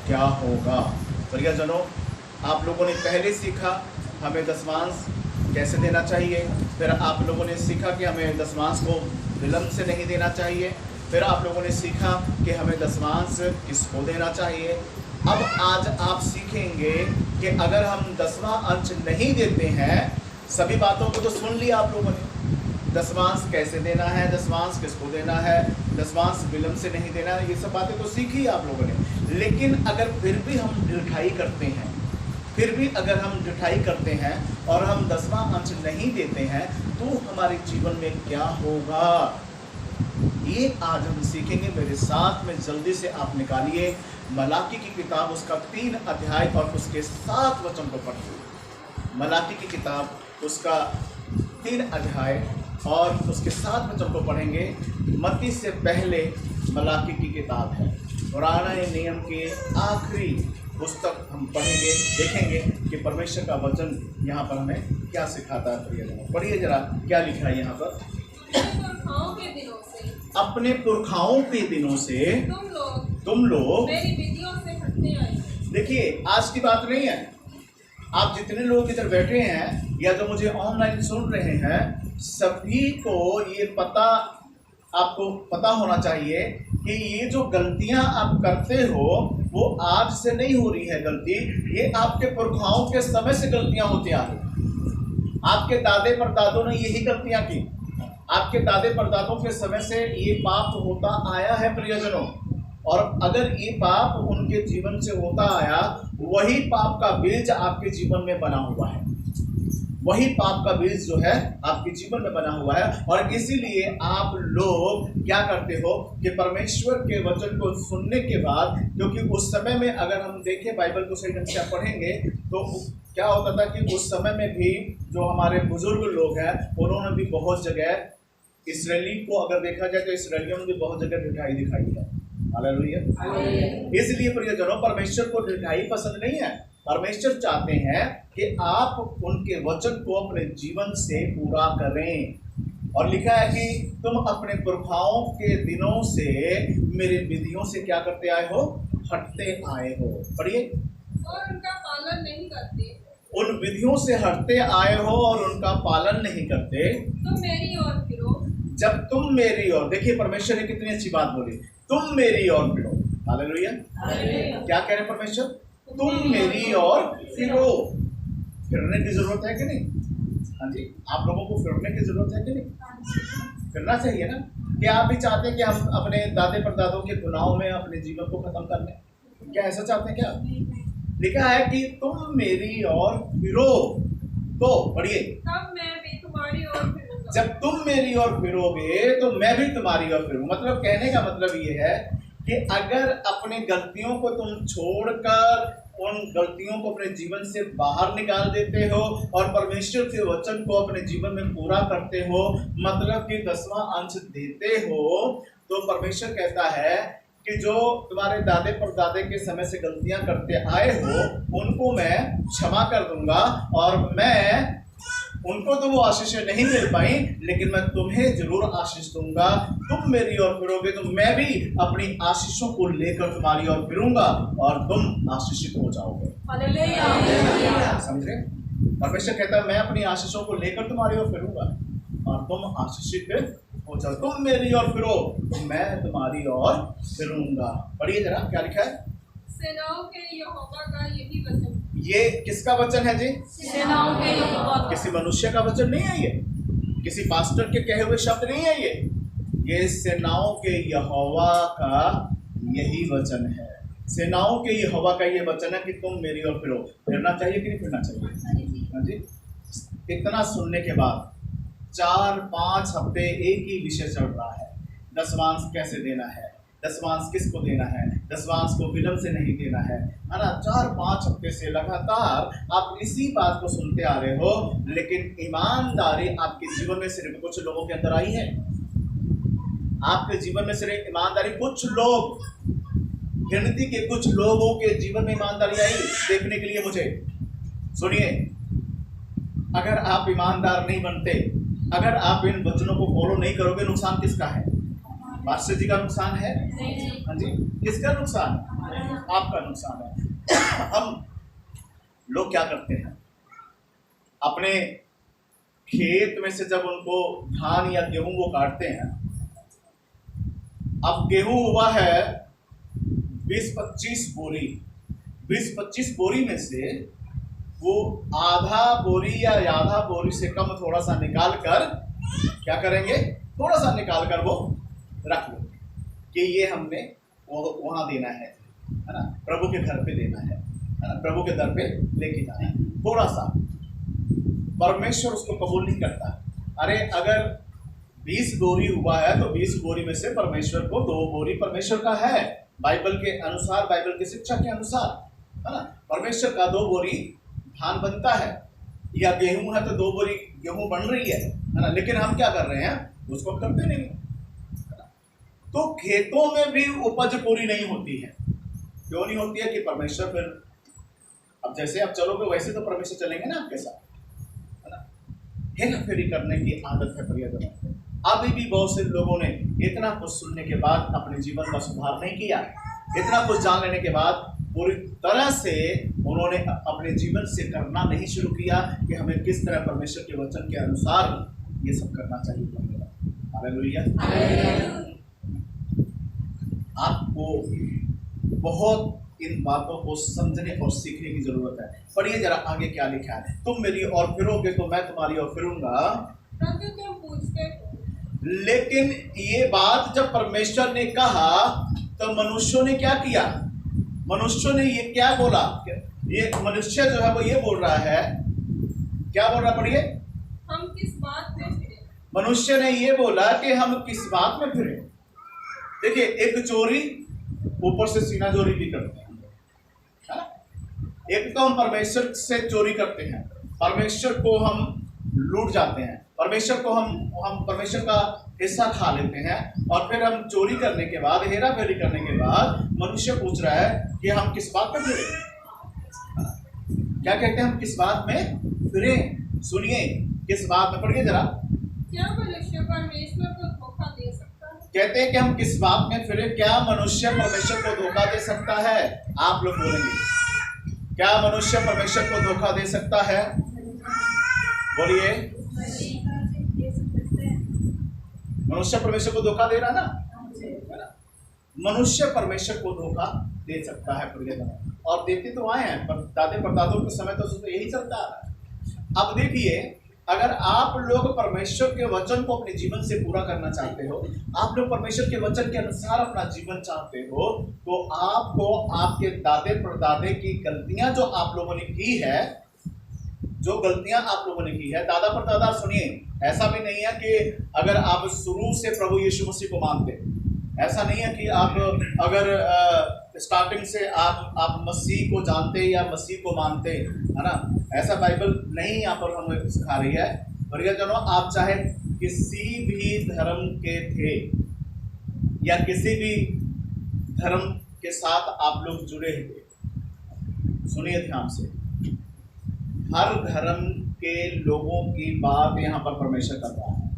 क्या होगा। प्रियजनों, आप लोगों ने पहले सीखा हमें दशमांश कैसे देना चाहिए, फिर आप लोगों ने सीखा कि हमें दशमांश को विलंब से नहीं देना चाहिए, फिर आप लोगों ने सीखा कि हमें दशमांश किसको देना चाहिए। अब आज आप सीखेंगे कि अगर हम 10वां अंश नहीं देते हैं, सभी बातों को तो सुन लिया आप लोगों ने, दशमांश कैसे देना है, दशमांश किसको देना है, दशमांश विलंब से नहीं देना है, ये सब बातें तो सीखी आप लोगों ने। लेकिन अगर फिर भी हम ढिठाई करते हैं, फिर भी अगर हम ढिठाई करते हैं और हम 10वां अंश नहीं देते हैं तो हमारे जीवन में क्या होगा, ये आज हम सीखेंगे। मेरे साथ में जल्दी से आप निकालिए मलाकी की किताब, उसका 3 अध्याय और उसके 7 वचन को पढ़िए। मलाकी की किताब उसका 3 अध्याय और उसके 7 वचन को पढ़ेंगे। मत्ती से पहले मलाकी की किताब है, पुराने नियम के आखिरी पुस्तक हम पढ़ेंगे, देखेंगे कि परमेश्वर का वचन यहाँ पर हमें क्या सिखाता है। प्रियजनों, पढ़िए जरा क्या लिखा है यहाँ पर। अपने पुरखाओं के दिनों से तुम लोग मेरी विधियों से हटते आए। देखिए, आज की बात नहीं है। आप जितने लोग इधर बैठे हैं या जो मुझे ऑनलाइन सुन रहे हैं, सभी को ये आपको पता होना चाहिए कि ये जो गलतियां आप करते हो वो आज से नहीं हो रही है गलती, ये आपके पुरखाओं के समय से गलतियां होती आ रही। आपके दादे परदादों ने यही गलतियां की, आपके दादे परदादों के समय से ये पाप होता आया है प्रियजनों। और अगर ये पाप उनके जीवन से होता आया, वही पाप का बीज आपके जीवन में बना हुआ है, वही पाप का बीज जो है आपके जीवन में बना हुआ है। और इसीलिए आप लोग क्या करते हो कि परमेश्वर के वचन को सुनने के बाद, क्योंकि उस समय में अगर हम देखें बाइबल को सही ढंग से आप पढ़ेंगे तो क्या होता था कि उस समय में भी जो हमारे बुजुर्ग लोग हैं उन्होंने भी बहुत जगह, इसराइली को अगर देखा जाए तो इसराइलियों ने भी बहुत जगह ढिठाई दिखाई है। हालेलुया। इसलिए प्रियजनों, परमेश्वर को ढिठाई पसंद नहीं है। परमेश्वर चाहते हैं कि आप उनके वचन को अपने जीवन से पूरा करें। और लिखा है कि तुम अपने पुरखाओं के दिनों से मेरे विधियों से क्या करते आए हो, हटते आए हो। पढ़िए। और उनका पालन नहीं करते। उन विधियों से हटते आए हो और उनका पालन नहीं करते। तुम मेरी ओर फिरो। जब तुम मेरी ओर, देखिए परमेश्वर ने कितनी अच्छी बात बोली, तुम मेरी ओर फिरो। हालेलुया। क्या कह रहे परमेश्वर, तुम मेरी ओर फिरो। फिरने की जरूरत है कि नहीं? हाँ जी, आप लोगों को फिरने की जरूरत है कि नहीं? फिरना चाहिए ना। क्या आप भी चाहते हैं कि हम अपने दादे परदादों के गुनाहों में अपने जीवन को खत्म कर लें? क्या ऐसा चाहते हैं क्या? लिखा है कि तुम मेरी ओर फिरो। तो पढ़िए, तब मैं भी तुम्हारी ओर फिरूंगा। जब तुम मेरी ओर फिरोगे तो मैं भी तुम्हारी ओर फिरूंगा। मतलब कहने का मतलब ये है कि अगर अपनी गलतियों को तुम छोड़कर उन गलतियों को अपने जीवन से बाहर निकाल देते हो और परमेश्वर के वचन को अपने जीवन में पूरा करते हो, मतलब कि 10वां अंश देते हो, तो परमेश्वर कहता है कि जो तुम्हारे दादे परदादे के समय से गलतियां करते आए हो उनको मैं क्षमा कर दूंगा। और मैं उनको तो वो आशीषें नहीं मिल पाई, लेकिन मैं तुम्हें जरूर आशीष दूंगा। तुम मेरी ओर फिरोगे तो मैं भी अपनी आशीषों को लेकर तुम्हारी ओर फिरूंगा और तुम आशीषित हो जाओगे। समझे? परमेश्वर कहता है मैं अपनी आशीषों को लेकर तुम्हारी ओर फिरूंगा और तुम आशीषित हो जाओ। तुम मेरी ओर फिरो तो मैं तुम्हारी ओर फिरूंगा। पढ़िए जरा क्या लिखा है। सेनाओं के यहोवा का यही वचन। ये किसका वचन है जी? सेनाओं के यहोवा। किसी मनुष्य का वचन नहीं है, ये किसी पास्टर के कहे हुए शब्द नहीं है, ये सेनाओं के यहोवा का यही वचन है। सेनाओं के यहोवा का ये वचन है कि तुम मेरी ओर फिरो। फिरना चाहिए कि नहीं फिरना चाहिए? हाँ जी। इतना सुनने के बाद 4-5 हफ्ते एक ही विषय चल रहा है, दशमांश कैसे देना है, दशमांश किसको देना है, दशमांश को विलंब से नहीं देना है ना। 4-5 हफ्ते से लगातार आप इसी बात को सुनते आ रहे हो, लेकिन ईमानदारी आपके जीवन में सिर्फ कुछ लोगों के अंदर आई है। आपके जीवन में सिर्फ ईमानदारी कुछ लोग, गिनती के कुछ लोगों के जीवन में ईमानदारी आई देखने के लिए। मुझे सुनिए, अगर आप ईमानदार नहीं बनते, अगर आप इन वचनों को फॉलो नहीं करोगे, नुकसान किसका है? पास्टर जी का नुकसान है? हाँ जी। किसका नुकसान? आपका नुकसान है। हम लोग क्या करते हैं, अपने खेत में से जब उनको धान या गेहूं वो काटते हैं, अब गेहूं हुआ है 20-25 बोरी, 20-25 बोरी में से वो आधा बोरी या आधा बोरी से कम थोड़ा सा निकाल कर क्या करेंगे, थोड़ा सा निकाल कर वो रख लो कि ये हमने वो वहां देना है ना, प्रभु के घर पे देना है ना, प्रभु के दर पे लेके जाना है। थोड़ा सा परमेश्वर उसको कबूल नहीं करता। अरे अगर 20 बोरी हुआ है तो 20 बोरी में से परमेश्वर को 2 बोरी परमेश्वर का है, बाइबल के अनुसार, बाइबल की शिक्षा के अनुसार, है ना। परमेश्वर का 2 बोरी धान बनता है, या गेहूं है तो 2 बोरी गेहूं बन रही है ना, लेकिन हम क्या कर रहे हैं, उसको हम करते नहीं। तो खेतों में भी उपज पूरी नहीं होती है। क्यों नहीं होती है कि परमेश्वर फिर, अब जैसे आप चलोगे वैसे तो परमेश्वर चलेंगे ना आपके साथ, है ना। हेरा फेरी करने की आदत है प्रियजनों। अभी भी बहुत से लोगों ने इतना कुछ सुनने के बाद अपने जीवन का सुधार नहीं किया, इतना कुछ जान लेने के बाद पूरी तरह से उन्होंने अपने जीवन से करना नहीं शुरू किया कि हमें किस तरह परमेश्वर के वचन के अनुसार ये सब करना चाहिए। हालेलुया। आपको बहुत इन बातों को समझने और सीखने की जरूरत है। पढ़िए जरा आगे क्या लिखा है, तुम मेरी ओर फिरोगे तो मैं तुम्हारी ओर फिरूंगा, परंतु तुम पूछते हो। लेकिन ये बात जब परमेश्वर ने कहा तो मनुष्यों ने क्या किया, मनुष्यों ने ये क्या बोला, ये मनुष्य जो है वो ये बोल रहा है, क्या बोल रहा, पढ़िए, हम किस बात में फिरे। मनुष्य ने ये बोला कि हम किस बात में फिरे। देखिए, एक चोरी ऊपर से सीना चोरी भी करते हैं, है ना। एक तो हम परमेश्वर से चोरी करते हैं, परमेश्वर को हम लूट जाते हैं, परमेश्वर को हम परमेश्वर का हिस्सा खा लेते हैं, और फिर हम चोरी करने के बाद, हेरा फेरी करने के बाद मनुष्य पूछ रहा है कि हम किस बात में फिरे। क्या कहते हैं, हम किस बात में फिरे। सुनिए, किस बात में, पढ़िए जरा, क्या मनुष्य परमेश्वर को धोखा दे सकता है। कहते हैं कि हम किस बात में फिरे, क्या मनुष्य परमेश्वर को धोखा दे सकता है। आप लोग बोलेंगे, क्या मनुष्य परमेश्वर को धोखा दे सकता है, बोलिए। मनुष्य परमेश्वर को धोखा दे रहा ना, मनुष्य परमेश्वर को धोखा दे सकता है प्रियजनों, और देते तो आए हैं, पर दादे परदादों के समय तो यही चलता आ रहा है। अब देखिए, अगर आप लोग परमेश्वर के वचन को अपने जीवन से पूरा करना चाहते हो, आप लोग परमेश्वर के वचन के अनुसार अपना जीवन चाहते हो, तो आपको आपके दादे परदादे की गलतियां जो आप लोगों ने की है, जो गलतियां आप लोगों ने की है, दादा परदादा, सुनिए, ऐसा भी नहीं है कि अगर आप शुरू से प्रभु यीशु मसीह को मानते, ऐसा नहीं है कि आप अगर स्टार्टिंग से आप मसीह को जानते या मसीह को मानते, है ना, ऐसा बाइबल नहीं यहाँ पर हमें सिखा रही है। प्रियजनों, आप चाहे किसी भी धर्म के थे या किसी भी धर्म के साथ आप लोग जुड़े हुए, सुनिए ध्यान से, हर धर्म के लोगों की बात यहाँ पर परमेश्वर कर रहा है,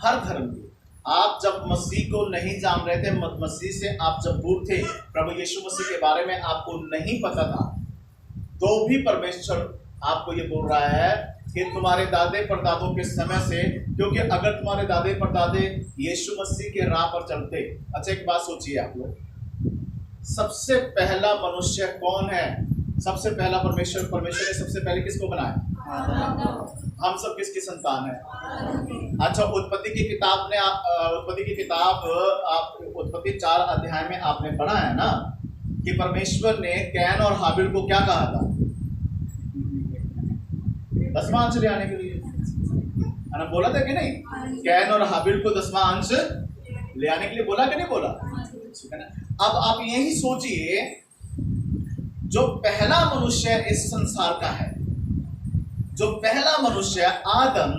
हर धर्म की। आप जब मसीह को नहीं जान रहे थे, मसीह से आप जब दूर थे, प्रभु यीशु मसीह के बारे में आपको नहीं पता था, तो भी परमेश्वर आपको ये बोल रहा है कि तुम्हारे दादे परदादों के समय से, क्योंकि अगर तुम्हारे दादे परदादे यीशु मसीह के राह पर चलते। अच्छा, एक बात सोचिए आप लोग, सबसे पहला मनुष्य कौन है, सबसे पहला परमेश्वर ने सबसे पहले किसको बनाया, हम सब किसकी संतान है। अच्छा, उत्पत्ति की किताब आप उत्पत्ति 4 अध्याय में आपने पढ़ा है ना कि परमेश्वर ने कैन और हाबिल को क्या कहा था, दसवां अंश ले आने के लिए, है ना, बोला था कि नहीं, कैन और हाबिल को 10वां अंश ले आने के लिए बोला कि नहीं बोला, है ना। अब आप यही सोचिए, जो पहला मनुष्य इस संसार का है, जो पहला मनुष्य आदम,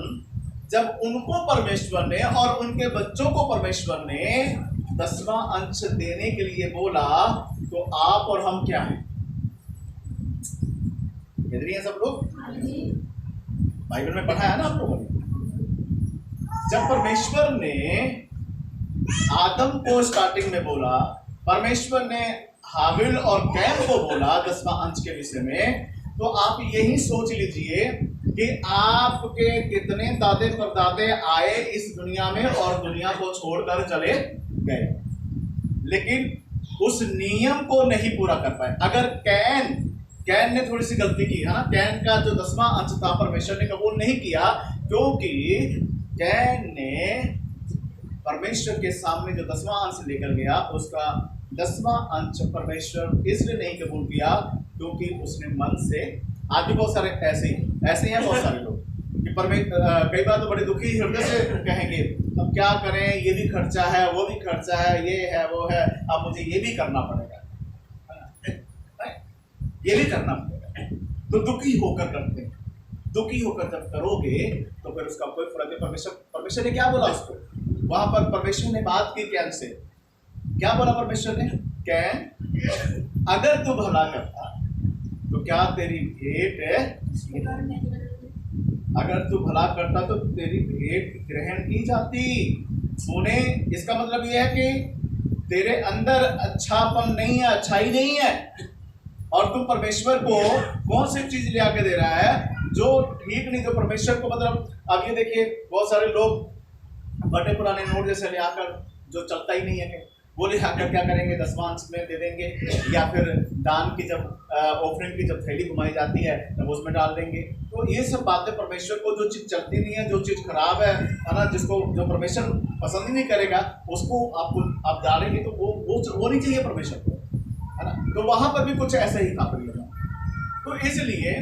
जब उनको परमेश्वर ने और उनके बच्चों को परमेश्वर ने 10वां अंश देने के लिए बोला, तो आप और हम क्या हैं, इधर हैं सब लोग। बाइबल में पढ़ा है ना आप लोगों ने, जब परमेश्वर ने आदम को स्टार्टिंग में बोला, परमेश्वर ने हाबिल और कैन को बोला 10वां अंश के विषय में, तो आप यही सोच लीजिए कि आपके कितने दादे परदादे आए इस दुनिया में और दुनिया को छोड़कर चले गए, लेकिन उस नियम को नहीं पूरा कर पाए। अगर कैन ने थोड़ी सी गलती की है ना, कैन का जो 10वां अंश था परमेश्वर ने कबूल नहीं किया, क्योंकि कैन ने परमेश्वर के सामने जो 10वां अंश लेकर गया, उसका 10वां अंश परमेश्वर इसलिए नहीं कबूल किया क्योंकि उसने मन से, आज भी बहुत सारे ऐसे हैं बहुत सारे लोग कि कई बार तो बड़े दुखी हृदय से कहेंगे अब क्या करें, ये भी खर्चा है, वो भी खर्चा है, ये है वो है, अब मुझे ये भी करना पड़ेगा, ये भी करना पड़ेगा। तो दुखी होकर करते हैं, दुखी होकर जब करोगे तो फिर उसका कोई फर्क नहीं। परमेश्वर ने क्या बोला उसको, वहां पर परमेश्वर ने बात की कैन से, क्या बोला परमेश्वर ने, कैन अगर तू भला करता तो क्या तेरी भेंट, अगर तू भला करता तो तेरी भेंट ग्रहण की जाती। सुने, इसका मतलब यह है कि तेरे अंदर अच्छापन नहीं है, अच्छाई नहीं है, और तुम परमेश्वर को कौन सी चीज ले आके दे रहा है जो ठीक नहीं। तो परमेश्वर को मतलब, अब ये देखिए बहुत सारे लोग बटे पुराने नोट जैसे ले आकर, जो चलता ही नहीं है, वो ले आकर क्या करेंगे, 10वां अंश में दे देंगे, या फिर दान की जब ऑफरिंग की जब थैली घुमाई जाती है तब उसमें डाल देंगे। तो ये सब बातें परमेश्वर को, जो चीज़ चलती नहीं है, जो चीज़ खराब है ना, जिसको जो परमेश्वर पसंद ही नहीं करेगा, उसको आप डालेंगे तो वो नहीं चाहिए परमेश्वर को, है ना। तो वहाँ पर भी कुछ ऐसा ही था परियोजना। तो इसलिए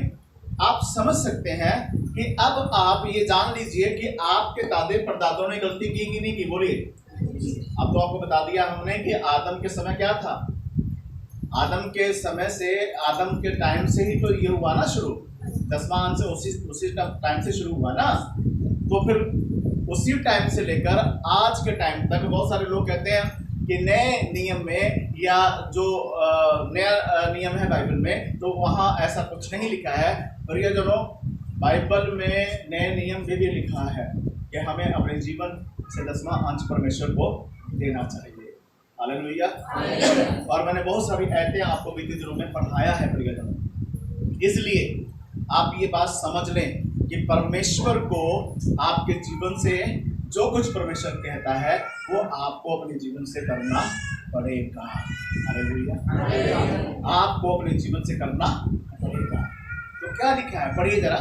आप समझ सकते हैं कि अब आप ये जान लीजिए कि आपके दादे परदादों ने गलती की कि नहीं की, बोलिए। अब तो आपको बता दिया हमने कि आदम के समय क्या था, आदम के समय से, आदम के टाइम से ही तो ये हुआ ना शुरू, 10वां अंश उसी टाइम से शुरू हुआ ना। तो फिर उसी टाइम से लेकर आज के टाइम तक बहुत सारे लोग कहते हैं कि नए नियम में, या जो नया नियम है बाइबल में, तो वहाँ ऐसा कुछ नहीं लिखा है। प्रियजनों, बाइबल में नए नियम में भी लिखा है कि हमें अपने जीवन से 10वां अंश परमेश्वर को देना चाहिए। हालेलुया। और मैंने बहुत सारी आयतें आपको बीते दिनों में पढ़ाया है प्रियजनों, इसलिए आप ये बात समझ लें कि परमेश्वर को आपके जीवन से जो कुछ परमेश्वर कहता है वो आपको अपने जीवन से करना पड़ेगा। हालेलुया। आपको अपने जीवन से करना पड़ेगा। तो क्या लिखा है, पढ़िए जरा,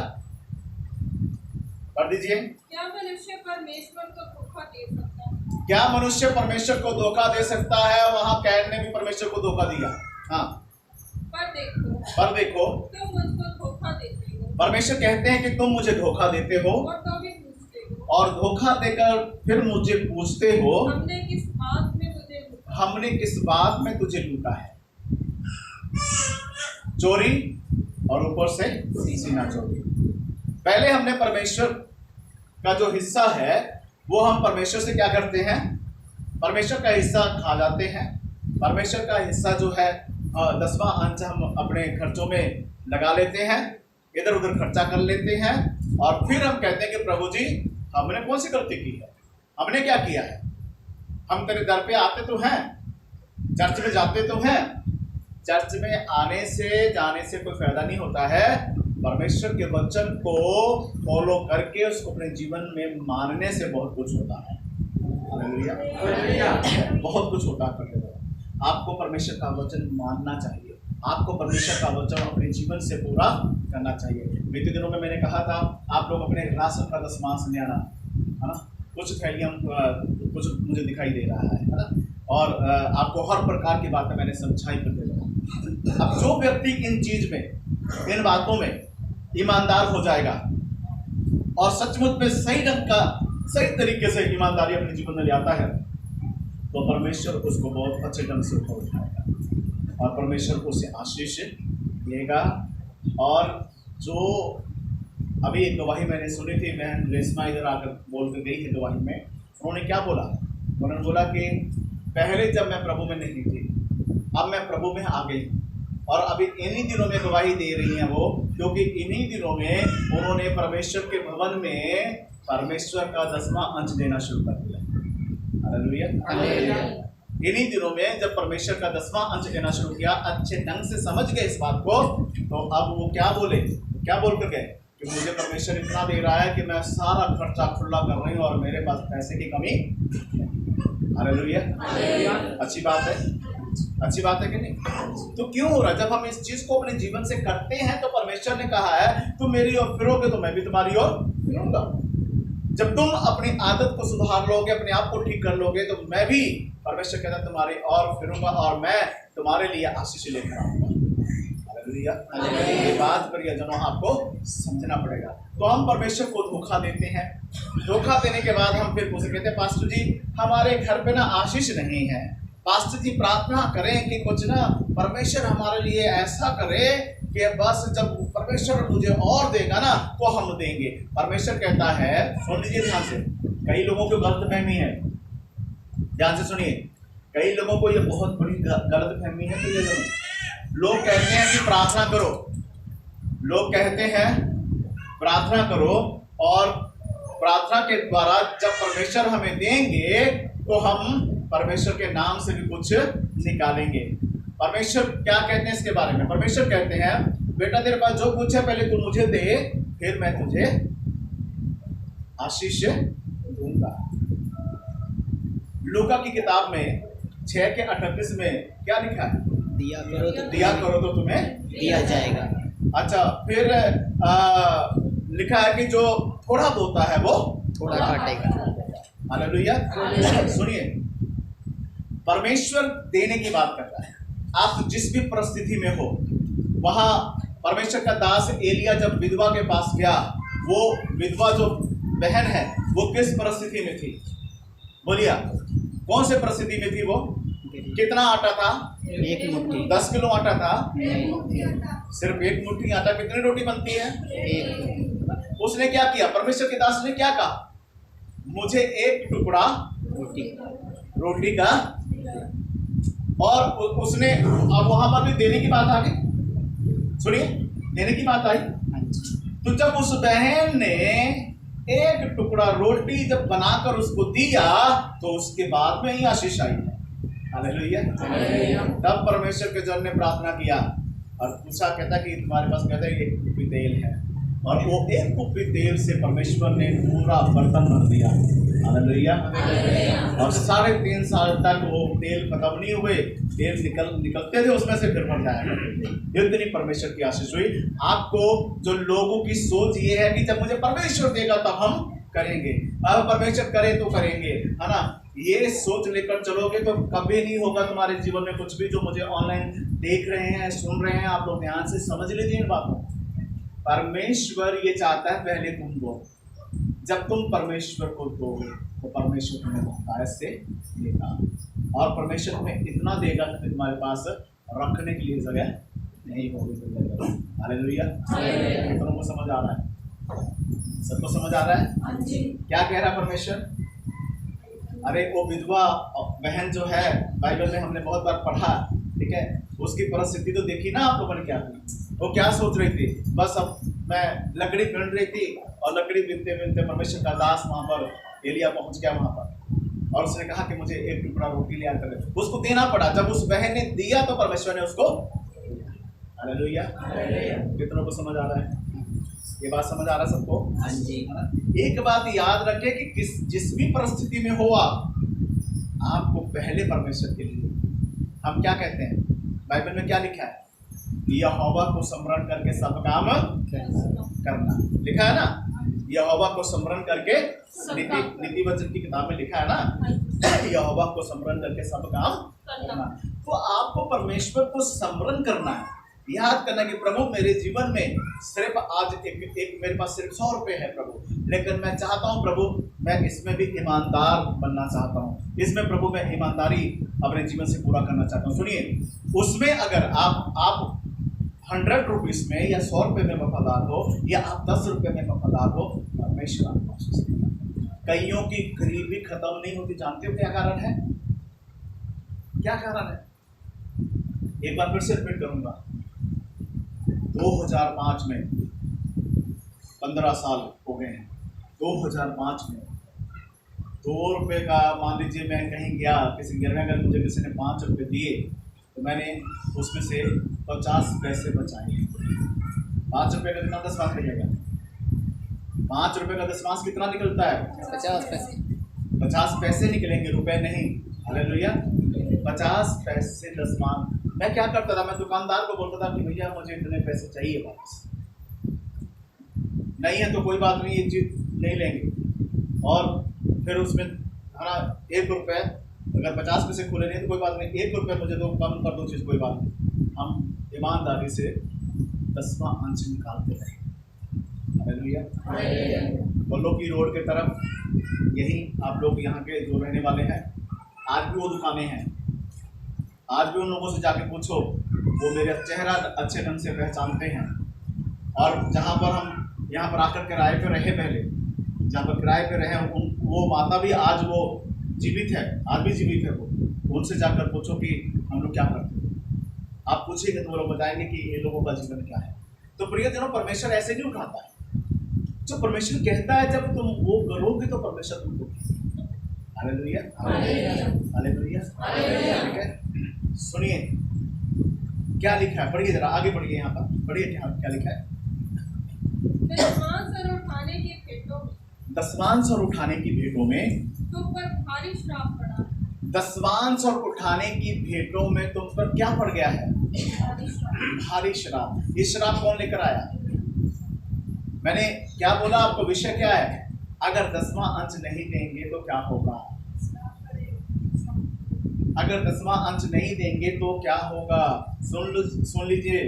पढ़ दीजिए। क्या मनुष्य परमेश्वर को धोखा दे सकता है? क्या मनुष्य परमेश्वर को धोखा दे सकता है? वहां कैन ने भी परमेश्वर को धोखा दिया। हाँ, पर देखो तुम मुझको धोखा देते हो। परमेश्वर कहते हैं कि तुम मुझे धोखा देते हो, और तो भी पूछते हो, और धोखा देकर फिर मुझे पूछते हो, हमने किस बात में तुझे लूटा? हमने किस बात में तुझे लूटा है? चोरी, और ऊपर से सीना चोरी। पहले हमने परमेश्वर का जो हिस्सा है वो हम परमेश्वर से क्या करते हैं, परमेश्वर का हिस्सा खा जाते हैं। परमेश्वर का हिस्सा जो है 10वां अंश हम अपने खर्चों में लगा लेते हैं, इधर उधर खर्चा कर लेते हैं, और फिर हम कहते हैं कि प्रभु जी हमने कौन सी गलती की है, हमने क्या किया है। हम तेरे दर पे आते तो हैं, चर्च में जाते तो हैं, चर्च में आने से जाने से कोई फायदा नहीं होता है। परमेश्वर के वचन को फॉलो करके उसको अपने जीवन में मानने से बहुत कुछ होता है। हालेलुया। बहुत कुछ होता है। आपको परमेश्वर का वचन मानना चाहिए, आपको परमेश्वर का वचन अपने जीवन से पूरा करना चाहिए। बीते दिनों में मैंने कहा था आप लोग अपने राशन का 10वां ले आना, है ना। कुछ थैलियाँ, कुछ मुझे दिखाई दे रहा है ना, और आपको हर प्रकार की बातें मैंने समझाई कर दे रहा। अब जो व्यक्ति इन चीज में, इन बातों में ईमानदार हो जाएगा और सचमुच में सही ढंग का, सही तरीके से ईमानदारी अपने जीवन में ले आता है, तो परमेश्वर उसको बहुत अच्छे ढंग से ऊपर उठाएगा और परमेश्वर को उसे आशीष देगा। और जो अभी एक गवाही मैंने सुनी थी, बहन रेशमा इधर आकर बोल कर गई है गवाही में, उन्होंने क्या बोला, उन्होंने बोला कि पहले जब मैं प्रभु में नहीं थी, अब मैं प्रभु में आ गई, और अभी इन्हीं दिनों में गवाही दे रही हैं वो, क्योंकि इन्हीं दिनों में उन्होंने परमेश्वर के भवन में परमेश्वर का 10वां अंश देना शुरू कर दिया। हालेलुया। इन्हीं दिनों में जब परमेश्वर का 10वां अंश देना शुरू किया, अच्छे ढंग से समझ गए इस बात को, तो अब वो क्या बोले, क्या बोल कर गए कि मुझे परमेश्वर इतना दे रहा है कि मैं सारा खर्चा खुला कर रही हूँ और मेरे पास पैसे की कमी। हालेलुया, अच्छी बात है, अच्छी बात है कि नहीं? तो क्यों हो रहा है? जब हम इस चीज को अपने जीवन से करते हैं तो परमेश्वर ने कहा है तुम मेरी ओर फिरोगे तो मैं भी तुम्हारी ओर फिरूंगा। जब तुम अपनी आदत को सुधार लोगे, अपने आप को ठीक कर लोगे, तो मैं भी, परमेश्वर कहता है, तुम्हारी ओर फिरूंगा और मैं तुम्हारे लिए आशीष लेकर आऊंगा। हालेलुया, ये बात प्रियजनों आपको समझना पड़ेगा। तो हम परमेश्वर को धोखा देते हैं, धोखा देने के बाद हम फिर पूछते कहते हैं पास्टर जी हमारे घर पे ना आशीष नहीं है, पास्टर जी प्रार्थना करें कि कुछ ना परमेश्वर हमारे लिए ऐसा करे कि बस जब परमेश्वर मुझे और देगा ना तो हम देंगे। परमेश्वर कहता है, सुन लीजिए ध्यान से, कई लोगों को गलतफहमी है, ध्यान से सुनिए, कई लोगों को ये बहुत बड़ी गलतफहमी है। तो लोग कहते हैं कि प्रार्थना करो, लोग कहते हैं प्रार्थना करो और प्रार्थना के द्वारा जब परमेश्वर हमें देंगे तो हम परमेश्वर के नाम से भी कुछ निकालेंगे। परमेश्वर क्या कहते हैं इसके बारे में? परमेश्वर कहते हैं बेटा तेरे पास जो कुछ है पहले तू मुझे दे, फिर मैं तुझे आशीष दूंगा। लूका की किताब में 6:38 में क्या लिखा है? दिया करो तो तुम्हें दिया जाएगा। अच्छा, फिर लिखा है कि जो थोड़ा बोता है वो थोड़ा काटेगा। हालेलुया, सुनिए, परमेश्वर देने की बात करता है। आप जिस भी परिस्थिति में हो, वहां परमेश्वर का दास एलिया जब विधवा के पास गया, वो विधवा जो बहन है वो किस परिस्थिति में थी? बोलिए, कौन से परिस्थिति में थी वो? कितना आटा था? 1 मुट्ठी। 10 किलो आटा था। सिर्फ 1 मुट्ठी आटा कितनी रोटी बनती है? 1 उसने क्या किया? परमेश्वर के दास ने क्या कहा? मुझे 1 टुकड़ा रोटी का, और उसने, अब वहां पर भी देने की बात आ गई। सुनिए, देने की बात आई। तो जब उस बहन ने 1 टुकड़ा रोटी जब बनाकर उसको दिया तो उसके बाद में ही आशीष आई। हालेलुया। तब परमेश्वर के जन ने प्रार्थना किया और पूछा, कहता कि तुम्हारे पास, कहता है 1 कुप्पी तेल है, और वो 1 कुप्पी तेल से परमेश्वर ने पूरा बर्तन भर दिया। हालेलुया। और 3.5 साल तक वो तेल खत्म नहीं हुए, तेल निकलते थे उसमें से, फिर भर जाया। इतनी परमेश्वर की आशीष हुई। आपको जो लोगों की सोच ये है कि जब मुझे परमेश्वर देगा तब हम करेंगे, अब परमेश्वर करे तो करेंगे, है ना, ये सोच लेकर चलोगे तो कभी नहीं होगा तुम्हारे जीवन में कुछ भी। जो मुझे ऑनलाइन देख रहे हैं, सुन रहे हैं, आप लोग ध्यान से समझ लीजिए इन बातों। परमेश्वर ये चाहता है पहले तुम दो। जब तुम परमेश्वर को दोगे तो परमेश्वर तुम्हें बहुतायत से देगा, और परमेश्वर तुम्हें इतना देगा कि तुम्हारे पास रखने के लिए जगह नहीं होगी। हालेलुया। कितनों को समझ आ रहा है? सबको समझ आ रहा है? क्या कह रहा है परमेश्वर? अरे वो विधवा बहन जो है, बाइबल में हमने बहुत बार पढ़ा, ठीक है, उसकी परिस्थिति तो देखी ना आप लोगों ने क्या थी। वो क्या सोच रही थी? बस अब मैं लकड़ी बीन रही थी, और लकड़ी बीनते बीनते परमेश्वर का दास वहां पर एलिया पहुंच गया वहां पर, और उसने कहा कि मुझे 1 टुकड़ा रोटी ले आकर दे। उसको देना पड़ा। जब उस बहन ने दिया तो परमेश्वर ने उसको। हालेलुया। कितनों को समझ आ रहा है? ये बात समझ आ रहा है सबको? हाँ जी। एक बात याद रखे कि जिस भी परिस्थिति में हो आपको पहले परमेश्वर के लिए, हम क्या कहते हैं, बाइबल में क्या लिखा है? यहोवा को स्मरण करके सब काम करना, लिखा है ना। यहोवा को स्मरण करके, नीति वचन की किताब में लिखा है ना, यहोवा को स्मरण करके सब काम करना। तो आपको परमेश्वर को स्मरण करना है, याद करना कि प्रभु मेरे जीवन में सिर्फ आज एक मेरे पास सिर्फ 100 रुपये है प्रभु, लेकिन मैं चाहता हूँ प्रभु, मैं इसमें भी ईमानदार बनना चाहता हूँ, इसमें प्रभु मैं ईमानदारी अपने जीवन से पूरा करना चाहता हूँ। सुनिए, उसमें अगर आप 100 रुपीज़ में या 100 रुपये में वफादार हो, या आप 10 रुपये में वफादार हो, परमेश्वर आपको आशीष देगा। कईयों की गरीबी खत्म नहीं होती। जानते हो क्या कारण है? क्या कारण है? एक बार फिर से रिपीट करूंगा। 2005 में 15 साल हो गए हैं। 2005 में ₹2 का, मान लीजिए मैं कहीं गया किसी गिरवे, अगर मुझे किसी ने ₹5 दिए तो मैंने उसमें से 50 पैसे बचाए। ₹5 का कितना दशमांश निकलेगा? ₹5 का दशमांश कितना निकलता है? 50 पैसे। 50 पैसे निकलेंगे, रुपए नहीं। हालेलुया। 50 पैसे दशमांश। मैं क्या करता था, मैं दुकानदार को बोलता था कि भैया मुझे इतने पैसे चाहिए वापस, नहीं है तो कोई बात नहीं, ये चीज नहीं लेंगे। और फिर उसमें हमारा ₹1, अगर 50 पैसे खुले नहीं तो कोई बात नहीं, ₹1 मुझे तो कम कर दो चीज़, कोई बात नहीं। हम ईमानदारी से 10वां अंश निकालते रहे। हालेलुया। बोलो की रोड के तरफ, यही आप लोग यहाँ के जो रहने वाले हैं, आज भी वो दुकानें हैं, आज भी उन लोगों से जाके पूछो, वो मेरा चेहरा अच्छे ढंग से पहचानते हैं। और जहाँ पर हम यहाँ पर आकर किराए पे रहे, पहले जहाँ पर किराए पे रहे, वो माता भी आज वो जीवित है, आज भी जीवित है वो। उनसे जाकर पूछो कि हम लोग क्या करते हैं, आप पूछेंगे तो वो लोग बताएंगे कि ये लोगों का जीवन क्या है। तो प्रियजनों, परमेश्वर ऐसे नहीं उठाता है। जो परमेश्वर कहता है जब तुम वो करोगे तो परमेश्वर तुमको। हालेलुया, हालेलुया, ठीक है। सुनिए क्या लिखा है, पढ़िए जरा, आगे पढ़िए, यहाँ पर पढ़िए क्या लिखा है। दशमांश और उठाने की भेंटों में, दशमांश और उठाने की भेंटों में तुम पर भारी श्राप पड़ा। दशमांश और उठाने की भेंटों में तुम पर क्या पड़ गया है? भारी श्राप। भारी श्राप। ये श्राप कौन लेकर आया? मैंने क्या बोला आपको? विषय क्या है? अगर 10वां अंश नहीं देंगे तो क्या होगा? अगर 10वां अंश नहीं देंगे तो क्या होगा? सुन लीजिए,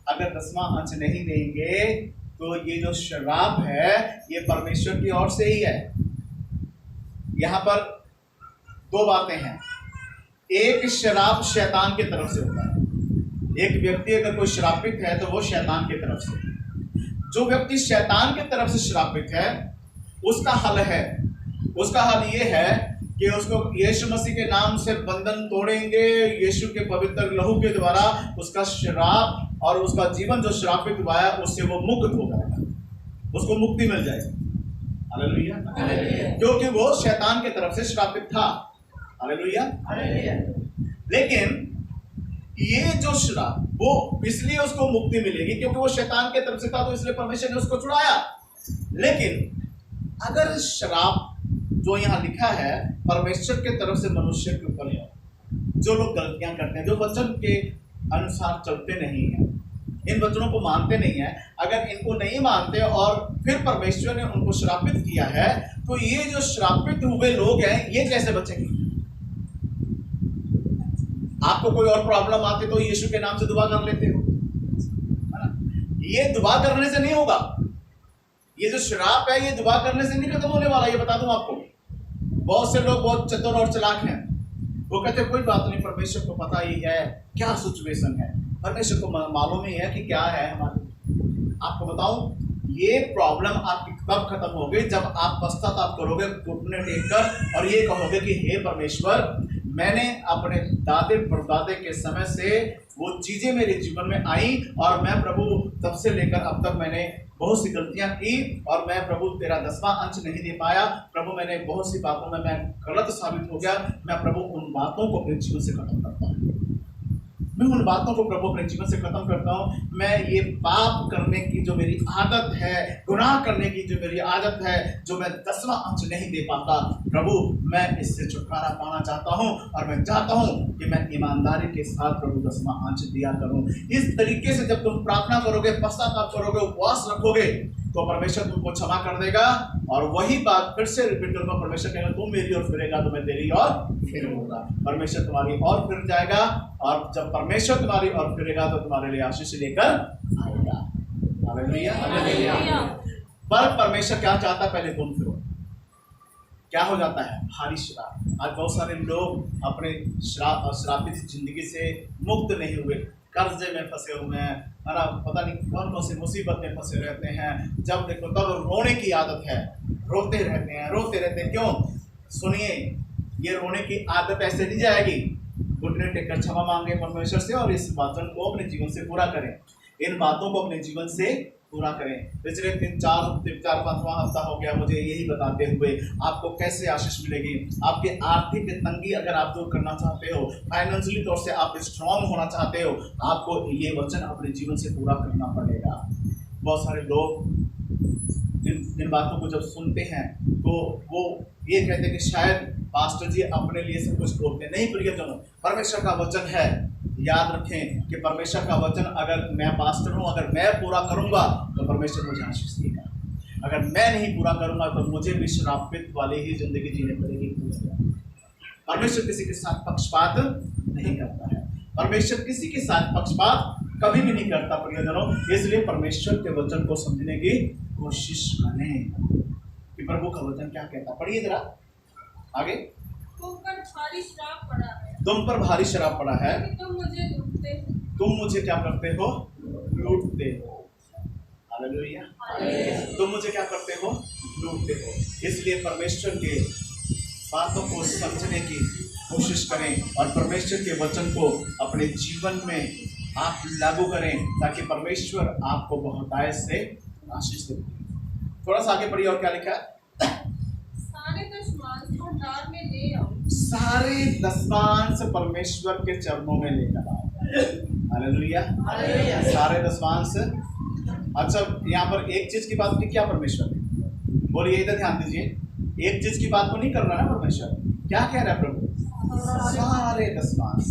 अगर 10वां अंश नहीं देंगे तो ये जो श्राप है ये परमेश्वर की ओर से ही है। यहाँ पर 2 बातें हैं। एक श्राप शैतान की तरफ से होता है। एक व्यक्ति अगर कोई श्रापित है तो वो शैतान की तरफ से। जो व्यक्ति शैतान की तरफ से श्रापित है उसका हल है, उसका हल ये है कि उसको यीशु मसीह के नाम से बंधन तोड़ेंगे। यीशु के पवित्र लहू के द्वारा उसका श्राप और उसका जीवन जो श्रापित हुआ है उससे वो मुक्त हो जाएगा, उसको मुक्ति मिल जाएगी। हालेलुया, क्योंकि वो शैतान की तरफ से श्रापित था। हालेलुया। लेकिन ये जो श्राप, वो इसलिए उसको मुक्ति मिलेगी क्योंकि वो शैतान की तरफ से था, तो इसलिए परमेश्वर ने उसको छुड़ाया। लेकिन अगर श्राप जो यहाँ लिखा है परमेश्वर के तरफ से मनुष्य के ऊपर है, जो लोग गलतियां करते हैं, जो वचन के अनुसार चलते नहीं हैं, इन वचनों को मानते नहीं है, अगर इनको नहीं मानते और फिर परमेश्वर ने उनको श्रापित किया है, तो ये जो श्रापित हुए लोग हैं ये कैसे बचेंगे? आपको कोई और प्रॉब्लम आती तो यीशु के नाम से दुआ कर लेते हो, है ना? ये दुआ करने से नहीं होगा। ये जो श्राप है ये दुआ करने से नहीं खत्म होने वाला, ये बता दूं आपको। बहुत से लोग बहुत चतुर और चालाक हैं, वो कहते हैं कोई बात नहीं, परमेश्वर को पता ही है क्या सिचुएशन है, परमेश्वर को मालूम ही है कि क्या है हमारे। आपको बताऊं, ये प्रॉब्लम आपकी कब खत्म होगी? जब आप पश्चाताप करोगे घुटने टेक कर और ये कहोगे कि हे परमेश्वर, मैंने अपने दादे परदादे के समय से वो चीजें मेरे जीवन में आई और मैं प्रभु तब से लेकर अब तक मैंने बहुत सी गलतियां की और मैं प्रभु तेरा 10वां अंश नहीं दे पाया। प्रभु मैंने बहुत सी बातों में मैं गलत साबित हो गया। मैं प्रभु उन बातों को अपने जीवन से खत्म करता हूँ, मैं उन बातों को प्रभु अपने जीवन से खत्म करता हूँ। मैं ये पाप करने की जो मेरी आदत है, गुनाह करने की जो मेरी आदत है, जो मैं 10वां अंश नहीं दे पाता, प्रभु मैं इससे छुटकारा पाना चाहता हूँ और मैं चाहता हूँ कि मैं ईमानदारी के साथ प्रभु 10वां अंश दिया करूँ। इस तरीके से जब तुम प्रार्थना करोगे, पश्चाताप करोगे, उपवास रखोगे, तो परमेश्वर तुमको क्षमा कर देगा। और वही बात फिर से रिपीट करूंगा, परमेश्वर कहेगा तुम मेरी ओर फिरेगा तो मैं तेरी ओर फिरूंगा। परमेश्वर तुम्हारी ओर फिर जाएगा और जब परमेश्वर तुम्हारी ओर फिरेगा तो तुम्हारे लिए आशीष लेकर आएगा। हालेलुया। पर परमेश्वर क्या चाहता है? पहले तुम फिरो। क्या हो जाता है? भारी श्राप। आज बहुत सारे लोग अपने श्रापित जिंदगी से मुक्त नहीं हुए, कर्जे में फंसे हुए हैं, है ना, पता नहीं कौन कौन सी मुसीबत में फंसे रहते हैं। जब देखो तब रोने की आदत है, रोते रहते हैं। क्यों? सुनिए, ये रोने की आदत ऐसे नहीं जाएगी। घुटने टेककर क्षमा मांगे परमेश्वर से और इस बातों को अपने जीवन से पूरा करें। इन बातों को अपने जीवन से पूरा करें। पिछले 4-5वां हफ्ता हो गया मुझे यही बताते हुए आपको कैसे आशीष मिलेगी। आपके आर्थिक तंगी अगर आप दूर करना चाहते हो, फाइनेंशियली तौर से आप स्ट्रांग होना चाहते हो, आपको ये वचन अपने जीवन से पूरा करना पड़ेगा। बहुत सारे लोग इन बातों को जब सुनते हैं तो वो ये कहते हैं कि शायद पास्टर जी अपने लिए सब कुछ बोलते हैं। नहीं प्रियजनों, परमेश्वर का वचन है, याद रखें कि परमेश्वर का वचन अगर मैं पास्टर हूं, अगर मैं पूरा करूंगा तो परमेश्वर मुझे आशीष देगा। अगर मैं नहीं पूरा करूंगा तो मुझे भी श्रापित वाली ही जिंदगी जीने पड़ेगी। परमेश्वर किसी के साथ पक्षपात नहीं करता है। परमेश्वर किसी के साथ पक्षपात कभी भी नहीं करता प्रियजनों। इसलिए परमेश्वर के वचन को समझने की कोशिश करें कि प्रभु का वचन क्या कहता। पढ़िए जरा आगे। तुम पर भारी श्राप पड़ा है, तुम पर भारी शराब पड़ा है, कि तुम मुझे लूटते हो। तुम मुझे क्या करते हो? लूटते हो। हालेलुया। तुम मुझे क्या करते हो? लूटते हो। इसलिए परमेश्वर के बातों को समझने की कोशिश करें और परमेश्वर के वचन को अपने जीवन में आप लागू करें ताकि परमेश्वर आपको बहुतायत से आशीष दे। थोड़ा सा आगे पढ़िए और क्या लिखा है? सारे दशमांश भंडार में ले आओ। सारे दशमांश परमेश्वर के चरणों में लेकर आओ। हालेलुया। सारे दशमांश। अच्छा, यहाँ पर एक चीज की बात की क्या परमेश्वर ने? बोलिए, इधर ध्यान दीजिए। एक चीज की बात को नहीं कर रहा है परमेश्वर। क्या कह रहा है प्रभु? सारे दशमांश,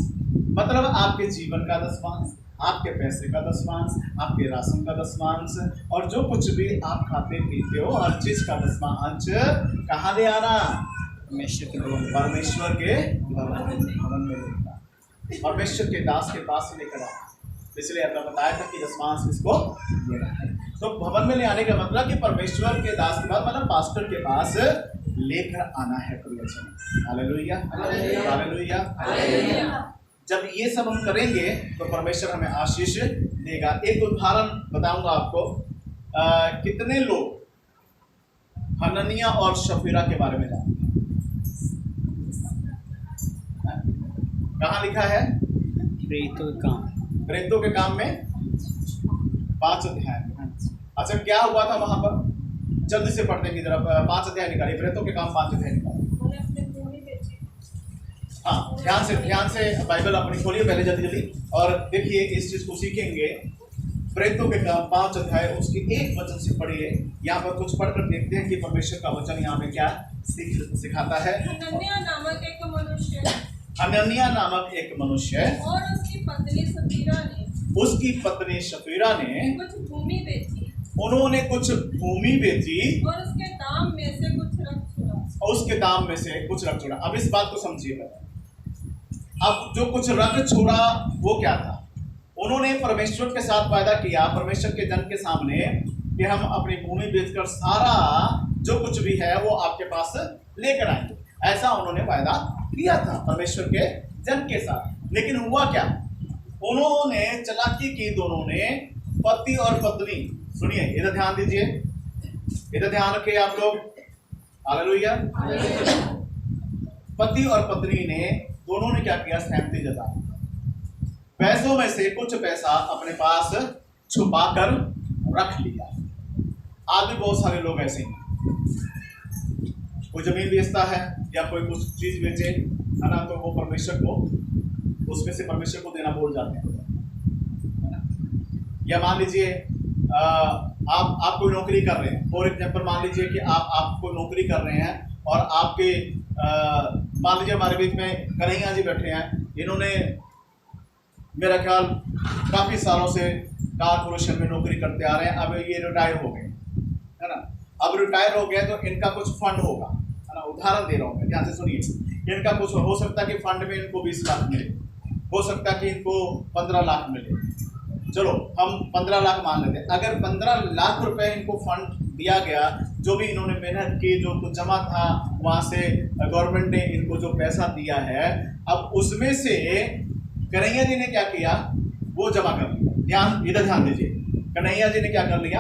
मतलब आपके जीवन का दशमांश, आपके पैसे का दशमांश, आपके राशन का दशमांश, और जो कुछ भी आप खाते पीते हो हर चीज का दशमांश कहाँ ले आना? परमेश्वर के भवन। परमेश्वर के भवन में लेकर, परमेश्वर के दास के पास लेकर आना। इसलिए आपने बताया था कि दशमांश किसको देना है। तो भवन में ले आने का मतलब कि परमेश्वर के दास के पास, मतलब पास्टर के पास लेकर आना है। Hallelujah, hallelujah. जब ये सब हम करेंगे तो परमेश्वर हमें आशीष देगा। एक उदाहरण बताऊंगा आपको। कितने लोग हननिया और शफीरा के बारे में जानते हैं? कहाँ लिखा है? प्रेरितों के काम। प्रेरितों के काम में 5 अध्याय। अच्छा, क्या हुआ था वहां पर? जल्दी से पढ़ते हैं जरा। 5 अध्याय निकालिए। प्रेरितों के काम 5 अध्याय निकालिए। उन्होंने अपनी भूमि बेची। हाँ, ध्यान से बाइबल अपनी खोलिए पहले जल्दी और देखिए, इस चीज को सीखेंगे। प्रेरितों के काम 5 अध्याय उसके 1 वचन से पढ़िए। यहाँ पर कुछ पढ़कर देखते हैं कि परमेश्वर का वचन यहाँ में क्या सिखाता है। हनन्याह नामक एक मनुष्य, हनन्याह नामक एक मनुष्य और उसकी पत्नी सफीरा ने, उसकी पत्नी शफीरा ने कुछ भूमि बेची, उन्होंने कुछ भूमि बेची और उसके दाम में से कुछ रख छोड़ा। और उसके दाम में से कुछ रख छोड़ा। अब इस बात को समझिएगा। अब जो कुछ रख छोड़ा वो क्या था? उन्होंने परमेश्वर के साथ वायदा किया, परमेश्वर के जन के सामने, कि हम अपनी भूमि बेचकर सारा जो कुछ भी है वो आपके पास लेकर आएंगे। ऐसा उन्होंने वायदा किया था परमेश्वर के जन के साथ। लेकिन हुआ क्या? उन्होंने चालाकी की। दोनों ने, पति और पत्नी, सुनिए, इधर ध्यान दीजिए, इधर ध्यान रखिए आप लोग। हालेलुया। पति और पत्नी ने दोनों ने क्या किया? सहमति जताई। पैसों में से कुछ पैसा अपने पास छुपा कर रख लिया। आज भी बहुत सारे लोग ऐसे हैं। कोई जमीन बेचता है या कोई कुछ चीज बेचे, है ना, तो वो परमेश्वर को, उसमें से परमेश्वर को देना भूल जाते हैं, है ना। या मान लीजिए आप कोई नौकरी कर रहे हैं। फॉर एग्जाम्पल, मान लीजिए कि आप कोई नौकरी कर रहे हैं और आपके मान लीजिए हमारे बीच में कन्हैया जी बैठे हैं। इन्होंने मेरा ख्याल काफ़ी सालों से कारपोरेशन में नौकरी करते आ रहे हैं। अब ये रिटायर हो गए, है ना। अब रिटायर हो गया तो इनका कुछ फंड होगा, है ना। उदाहरण दे रहा हूँ मैं, ध्यान से सुनिए। इनका कुछ हो सकता है कि फंड में इनको 20 लाख मिले, हो सकता है कि इनको 15 लाख मिले। चलो हम 15 लाख मान लेते हैं। अगर 15 लाख रुपए इनको फंड दिया गया, जो भी इन्होंने मेहनत की, जो कुछ जमा था वहाँ से गवर्नमेंट ने इनको जो पैसा दिया है, अब उसमें से कन्हैया जी ने क्या किया? वो जमा कर लिया। इधर ध्यान दीजिए। कन्हैया जी ने क्या कर लिया?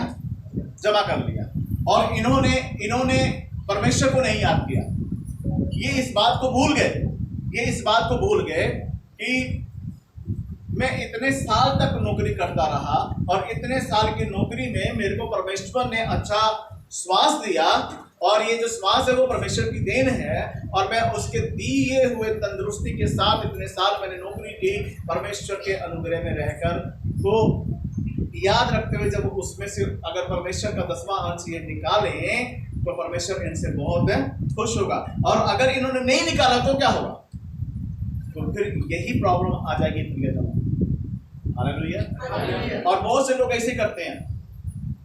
जमा कर लिया। और इन्होंने परमेश्वर को नहीं याद किया। ये इस बात को भूल गए कि मैं इतने साल तक नौकरी करता रहा और इतने साल की नौकरी में मेरे को परमेश्वर ने अच्छा श्वास दिया, और ये जो श्वास है वो परमेश्वर की देन है, और मैं उसके दिए हुए तंदुरुस्ती के साथ इतने साल मैंने नौकरी की परमेश्वर के अनुग्रह में रहकर। तो याद रखते हुए जब उसमें से अगर परमेश्वर का 10वां अंश ये निकालें तो परमेश्वर इनसे बहुत खुश होगा, और अगर इन्होंने नहीं निकाला तो क्या होगा? तो फिर यही प्रॉब्लम आ जाएगी प्रियजनों। हालेलुया। और बहुत से लोग ऐसे करते हैं,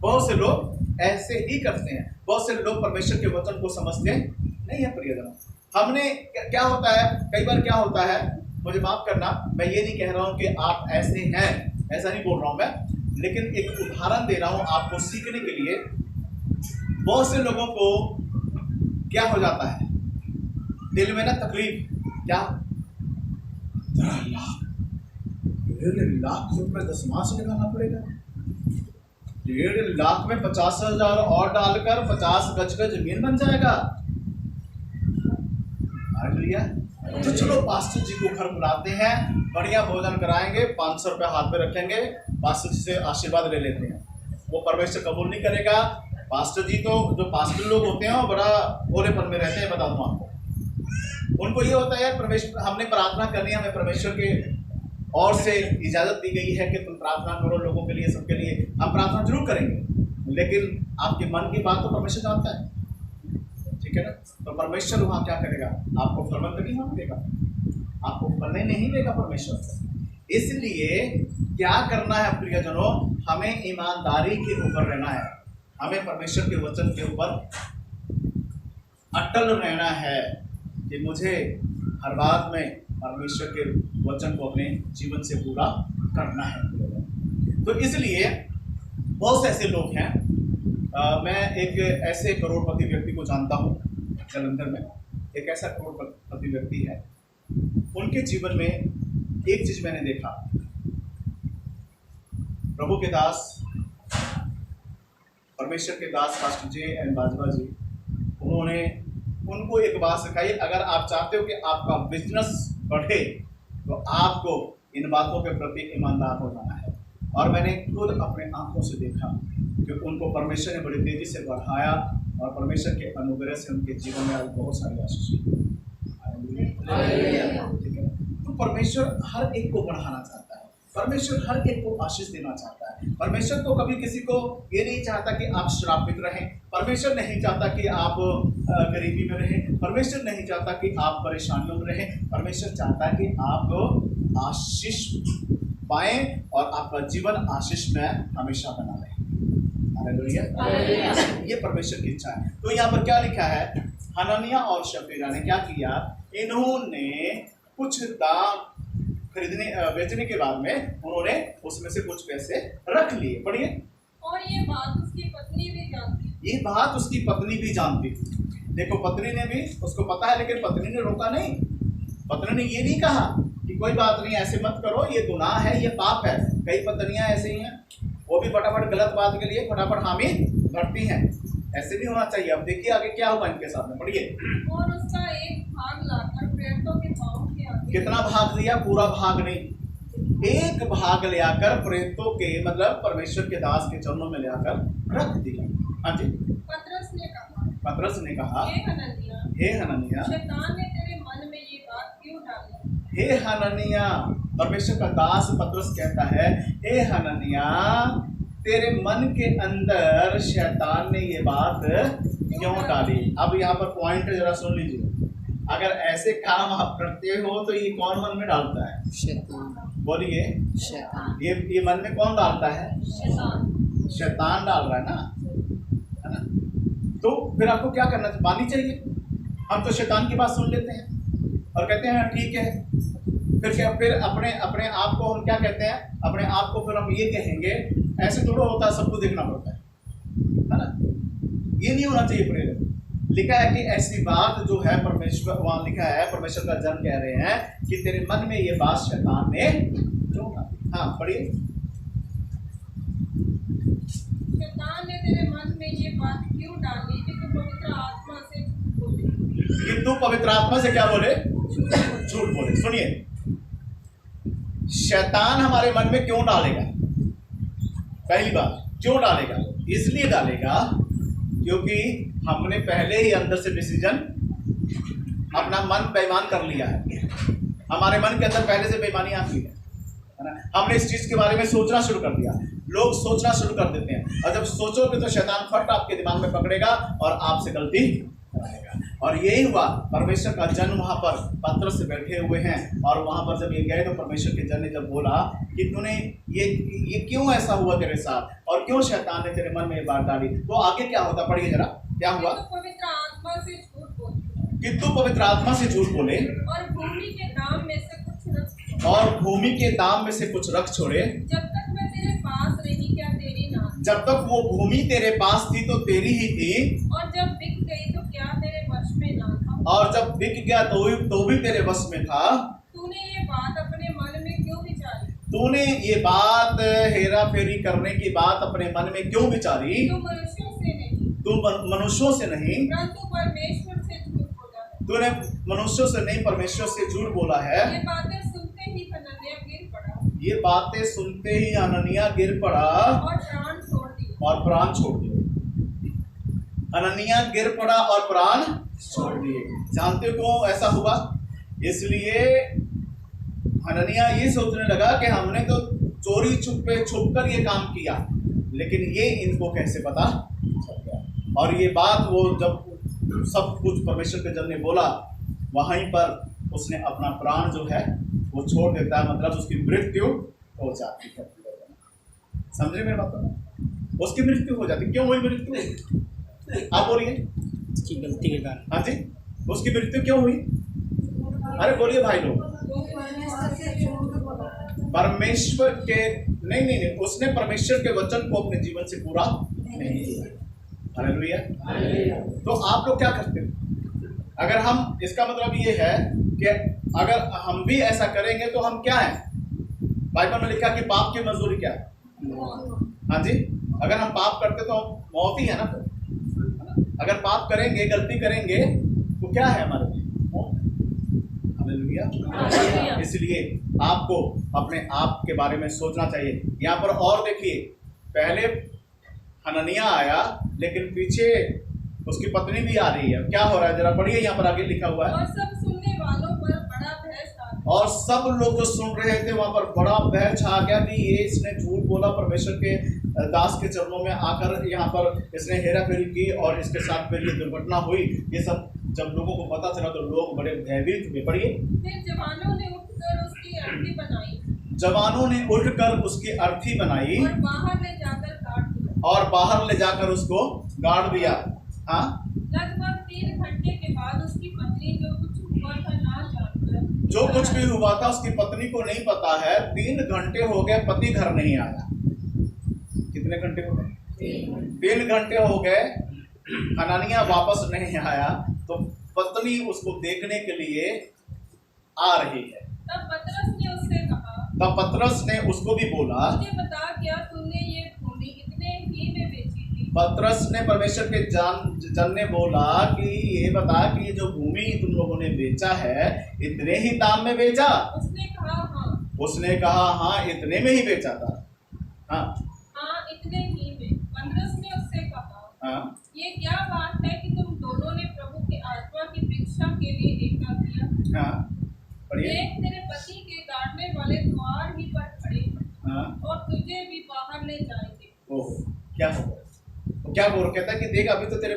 बहुत से लोग ऐसे ही करते हैं, बहुत से लोग परमेश्वर के वचन को समझते नहीं है प्रियजनों। हमने क्या होता है, कई बार क्या होता है, मुझे माफ करना, मैं ये नहीं कह रहा हूं कि आप ऐसे हैं, ऐसा नहीं बोल रहा हूं मैं, लेकिन एक उदाहरण दे रहा हूं आपको सीखने के लिए। बहुत से लोगों को क्या हो जाता है दिल में ना तकलीफ, क्या 1.5 लाख रुपए 10 माह से निकालना पड़ेगा, 1.5 लाख में 50,000 और डालकर 50 गज का जमीन बन जाएगा। हालेलुया। तो चलो पास्टर जी को घर बुलाते हैं, बढ़िया भोजन कराएंगे, 500 रुपये हाथ में रखेंगे, पास्टर जी से आशीर्वाद ले लेते हैं। वो परमेश्वर कबूल नहीं करेगा। पास्टर जी तो जो पास्टर लोग होते हैं वो बड़ा भोलेपन में रहते हैं, बता दूं आपको। उनको ये होता है यार परमेश्वर, हमने प्रार्थना करनी है, हमें परमेश्वर के और से इजाज़त दी गई है कि तुम प्रार्थना करो लोगों के लिए, सबके लिए। हम प्रार्थना जरूर करेंगे, लेकिन आपके मन की बात तो परमेश्वर जानता है, ठीक है ना? तो परमेश्वर वहाँ क्या करेगा? आपको फलवंत नहीं होने देगा, आपको फलने नहीं देगा परमेश्वर। इसलिए क्या करना है प्रियजनों? हमें ईमानदारी के ऊपर रहना है, हमें परमेश्वर के वचन के ऊपर अटल रहना है कि मुझे हर बात में परमेश्वर के वचन को अपने जीवन से पूरा करना है। तो इसलिए बहुत से ऐसे लोग हैं, मैं एक ऐसे करोड़पति व्यक्ति को जानता हूँ जलंधर में, एक ऐसा करोड़पति व्यक्ति है। उनके जीवन में एक चीज मैंने देखा, प्रभु के दास, परमेश्वर के दास पास्टर जे एन बाजवा जी, उन्होंने उनको एक बात सिखाई, अगर आप चाहते हो कि आपका बिजनेस बढ़े तो आपको इन बातों के प्रति ईमानदार हो जाना है। और मैंने खुद अपने आंखों से देखा कि उनको परमेश्वर ने बड़ी तेजी से बढ़ाया, और परमेश्वर के अनुग्रह से उनके जीवन में बहुत सारी आशीष। तो परमेश्वर हर एक को बढ़ाना चाहता है, परमेश्वर हर एक को आशीष देना चाहता है। परमेश्वर तो कभी किसी को ये नहीं चाहता कि आप श्रापित रहें, परमेश्वर नहीं चाहता कि आप गरीबी में रहें, परमेश्वर नहीं चाहता कि आप परेशानियों में रहें। परमेश्वर चाहता है कि आप आशीष पाएं और आपका जीवन आशीष में हमेशा बना रहे। हालेलुया। ये परमेश्वर की इच्छा है। तो यहाँ पर क्या लिखा है? हननिया और शफीरा ने क्या किया? इन्होंने कुछ दाम खरीदने बेचने के बाद में उन्होंने उसमें से कुछ पैसे रख लिए। पढ़िए। और ये बात उसकी पत्नी भी जानती थी। ये बात उसकी पत्नी भी जानती थी। देखो, पत्नी ने भी उसको पता है, लेकिन पत्नी ने रोका नहीं। पत्नी ने ये नहीं कहा कि कोई बात नहीं, ऐसे मत करो, ये गुनाह है, ये पाप है। कई पत्नियां ऐसे ही हैं, वो भी फटाफट गलत बात के लिए फटाफट हामी भरती हैं। ऐसे नहीं होना चाहिए। अब देखिए आगे क्या हुआ इनके साथ में, पढ़िए। और उसका एक भाग लाकर प्रेरितों के पाँव के आगे। कितना भाग दिया? पूरा भाग नहीं, एक भाग ले आकर प्रेरितों के, मतलब परमेश्वर के दास के चरणों में ले आकर रख दिया। हाँ जी। पतरस ने कहा, हे हननिया, शैतान ने तेरे मन में ये बात क्यों डाली? हे हननिया, परमेश्वर का दास पतरस कहता है, हे हननिया, तेरे मन के अंदर शैतान ने ये बात क्यों डाली? अब यहाँ पर पॉइंट जरा सुन लीजिए। अगर ऐसे काम आप करते हो तो ये कौन मन में डालता है? शैतान। बोलिए। शैतान। ये मन में कौन डालता है? शैतान। शैतान डाल रहा है ना, है ना? तो फिर आपको क्या करना माननी चाहिए? हम तो शैतान की बात सुन लेते हैं और कहते हैं ठीक है। फिर क्या? फिर अपने अपने आप को हम क्या कहते हैं? अपने आप को फिर हम ये कहेंगे, ऐसे थोड़ा होता है, सबको देखना पड़ता है ना? ये नहीं होना चाहिए। प्रेरित लिखा है कि ऐसी बात जो है परमेश्वर, वहाँ लिखा है परमेश्वर का जन कह रहे हैं कि तेरे मन में ये बात शैतान ने क्यों डाली? हाँ पढ़िए। शैतान ने तेरे मन में ये बात क्यों डाली कि तू पवित्र आत्मा से बोले? कि तू पवित्र आत्मा से क्या बोले? झूठ बोले। सुनिए, शैतान हमारे मन में क्यों डालेगा? पहली बात, क्यों डालेगा? इसलिए डालेगा क्योंकि हमने पहले ही अंदर से डिसीजन, अपना मन बेईमान कर लिया है। हमारे मन के अंदर पहले से बेईमानी आ गई है ना। हमने इस चीज के बारे में सोचना शुरू कर दिया। लोग सोचना शुरू कर देते हैं, और जब सोचोगे तो शैतान फट आपके दिमाग में पकड़ेगा और आपसे गलती कराएगा। और यही हुआ, परमेश्वर का जन वहां पर पतरस से बैठे हुए हैं, और वहां पर जब ये गए तो परमेश्वर के जन ने जब बोला कि तूने ये क्यों ऐसा हुआ तेरे साथ, और क्यों शैतान ने तेरे मन में ये बात डाली, तो आगे क्या होता, पढ़िए जरा, क्या हुआ? पवित्र आत्मा से झूठ बोले, कि तू पवित्र आत्मा से झूठ बोले, और भूमि के दाम में से कुछ रख छोड़े, और भूमि के दाम में से कुछ रख छोड़े। जब तक मैं तेरे पास रही क्या तेरी ना, जब तक वो भूमि तेरे पास थी तो तेरी ही थी, और जब बिक गई तो क्या तेरे वश में ना था, और जब बिक गया तो भी तेरे वश में था। तूने ये बात अपने मन में क्यों विचारी, तूने ये बात, हेरा फेरी करने की बात अपने मन में क्यों विचारी? तू मनुष्यों से नहीं, तू मनुष्यों से नहीं, परंतु परमेश्वर से झूठ बोला है। तूने मनुष्यों से नहीं, परमेश्वर से झूठ बोला है। ये बातें सुनते ही हनन्याह गिर पड़ा, ये बातें सुनते ही हनन्याह गिर पड़ा और प्राण छोड़ दिए। और प्राण छोड़ दिए। हनन्याह गिर पड़ा और प्राण छोड़ दिए। जानते हो क्यों ऐसा हुआ? इसलिए हनन्याह ये सोचने लगा कि हमने तो चोरी छुप कर ये काम किया, लेकिन ये इनको कैसे पता चल गया। और ये बात वो जब सब कुछ परमेश्वर के जन ने बोला, वहीं पर उसने अपना प्राण जो है वो छोड़ देता है, मतलब उसकी मृत्यु हो जाती है। समझे मेरी बात? उसकी मृत्यु हो जाती। क्यों हुई मृत्यु? आप बोलिए। उसकी गलती के कारण। हाँ जी, उसकी मृत्यु क्यों हुई? अरे बोलिए भाई लोग। परमेश्वर के नहीं, उसने परमेश्वर के वचन को अपने जीवन से पूरा नहीं किया। हालेलुया। तो आप लोग क्या करते हैं? अगर हम, इसका मतलब ये है कि अगर हम भी ऐसा करेंगे तो हम क्या हैं? बाइबल में लिखा कि पाप की मजदूरी क्या है? हाँ जी, अगर हम पाप करते तो मौत ही है ना। अगर पाप करेंगे, गलती करेंगे तो क्या है हमारे लिए? मौत। हालेलुया। इसलिए आपको अपने आप के बारे में सोचना चाहिए। यहाँ पर और देखिए, पहले हनन्याह आया, लेकिन पीछे उसकी पत्नी भी आ रही है। क्या हो रहा है जरा पढ़िए, यहाँ पर आगे लिखा हुआ है। और सब सुनने वालों पर बड़ा भय छा गया। और सब लोग जो सुन रहे थे वहां पर बड़ा भय छा गया कि ये इसने झूठ बोला, परमेश्वर के दास के चरणों में आकर यहाँ पर इसने हेरा फेरी की और इसके साथ फिर ये दुर्घटना हुई। ये सब जब लोगों को पता चला तो लोग बड़े भयभीत हुए। पढ़िए। फिर जवानों ने उठकर उसकी अर्थी बनाई, जवानों ने उठकर उसकी अर्थी बनाई और बाहर ले जाकर काट दिया। और बाहर ले जाकर उसको गाड़ दिया। हाँ, लगभग 3 घंटे के बाद उसकी पत्नी जो कुछ हुआ था ना जानकर, जो कुछ भी हुआ था उसकी पत्नी को नहीं पता है। 3 घंटे हो गए, पति घर नहीं आया। कितने घंटे हो गए? 3 घंटे हो गए, हनन्याह वापस नहीं आया। तो पत्नी उसको देखने के लिए आ रही है। तब पतरस ने उससे कहा, तब पतरस ने उसको भी बोला, मुझे बता क्या तूने ये भूमि इतने ही में बेची थी? पतरस ने परमेश्वर के जन ने बोला कि ये बता कि ये जो भूमि तुम लोगों ने बेचा है इतने ही दाम में बेचा? उसने कहा हाँ। उसने कहा हाँ, इतने में ही बेचा था। हाँ, इतने ही में। पतरस ने उससे कहा, हाँ, ये क्या बात है कि तुम दोनों ने प्रभु की आत्मा की परीक्षा के लिए एकता किया? हाँ, पढ़िए। देख, तेरे पति के गाड़ने वाले द्वार ही पर खड़े हैं, हाँ, और तुझे भी बाहर ले जाएंगे। ओह, क्या होगा? तो क्या बोल कहता है कि देख, अभी तो तेरे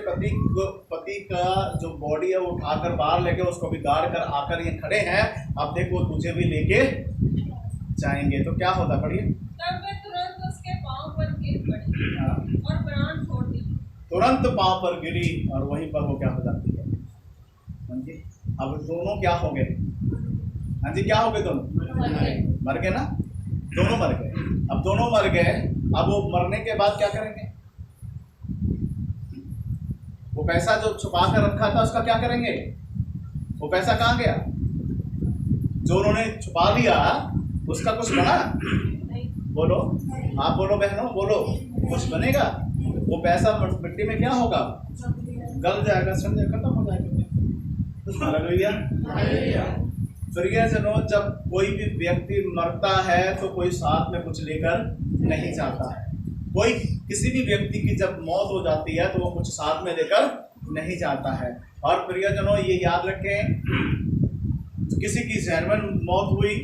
पति का जो बॉडी है वो उठाकर बाहर लेके उसको भी गाड़ कर आकर ये खड़े हैं। अब देखो तुझे भी लेके जाएंगे। तो क्या होता? पढ़िए। तब वे तुरंत उसके पांव पर गिर पड़ी हाँ, और प्राण छोड़ दिए। तुरंत पांव पर गिरी और वहीं पर वो क्या हो जाती है? हाँ जी, अब दोनों क्या हो गए? हाँ जी, क्या हो गए? दोनों मर गए ना। दोनों मर गए। अब दोनों मर गए। अब वो मरने के बाद क्या करेंगे? वो पैसा जो छुपा कर रखा था उसका क्या करेंगे? वो पैसा कहाँ गया? जो उन्होंने छुपा लिया उसका कुछ बना? बोलो, आप बोलो बहनों, बोलो, कुछ बनेगा? वो पैसा मिट्टी में क्या होगा? गल जाएगा, सड़ जाएगा, खत्म हो जाएगा। हालेलुया। प्रियजनों, जब कोई भी व्यक्ति मरता है तो कोई साथ में कुछ लेकर नहीं जाता है। कोई किसी भी व्यक्ति की जब मौत हो जाती है तो वो कुछ साथ में लेकर नहीं जाता है। और प्रियजनों, ये याद रखें, किसी की जहर मौत हुई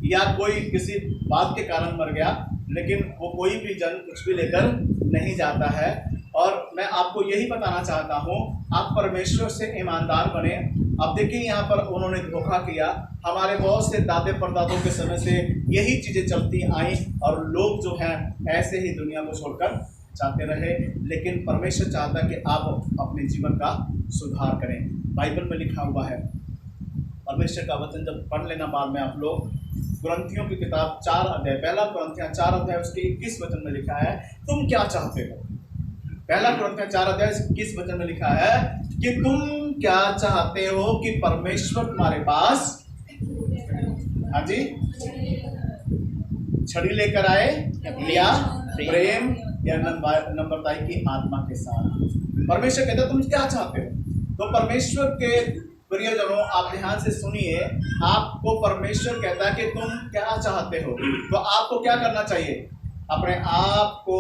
या कोई किसी बात के कारण मर गया, लेकिन वो कोई भी जन कुछ भी लेकर नहीं जाता है। और मैं आपको यही बताना चाहता हूँ, आप परमेश्वर से ईमानदार बने। अब देखिए, यहाँ पर उन्होंने धोखा किया। हमारे बहुत से दादे परदादों के समय से यही चीज़ें चलती आई और लोग जो हैं ऐसे ही दुनिया को छोड़कर जाते रहे। लेकिन परमेश्वर चाहता है कि आप अपने जीवन का सुधार करें। बाइबल में लिखा हुआ है, परमेश्वर का वचन जब पढ़ लेना बाद में आप लोग, कुरिन्थियों की किताब 4 अध्याय, पहला कुरिन्थियों 4 अध्याय उसके 21 वचन में लिखा है, तुम क्या चाहते हो। पहला कुरिन्थियों 4 अध्याय 21 वचन में लिखा है कि तुम क्या चाहते हो कि परमेश्वर तुम्हारे पास, हाँ जी, छड़ी लेकर आए या प्रेम या नम्रताई की आत्मा के साथ। परमेश्वर कहता है तुम क्या चाहते हो। तो परमेश्वर के प्रियजनों, आप ध्यान से सुनिए, आपको परमेश्वर कहता है कि तुम क्या चाहते हो। तो आपको क्या करना चाहिए, अपने आप को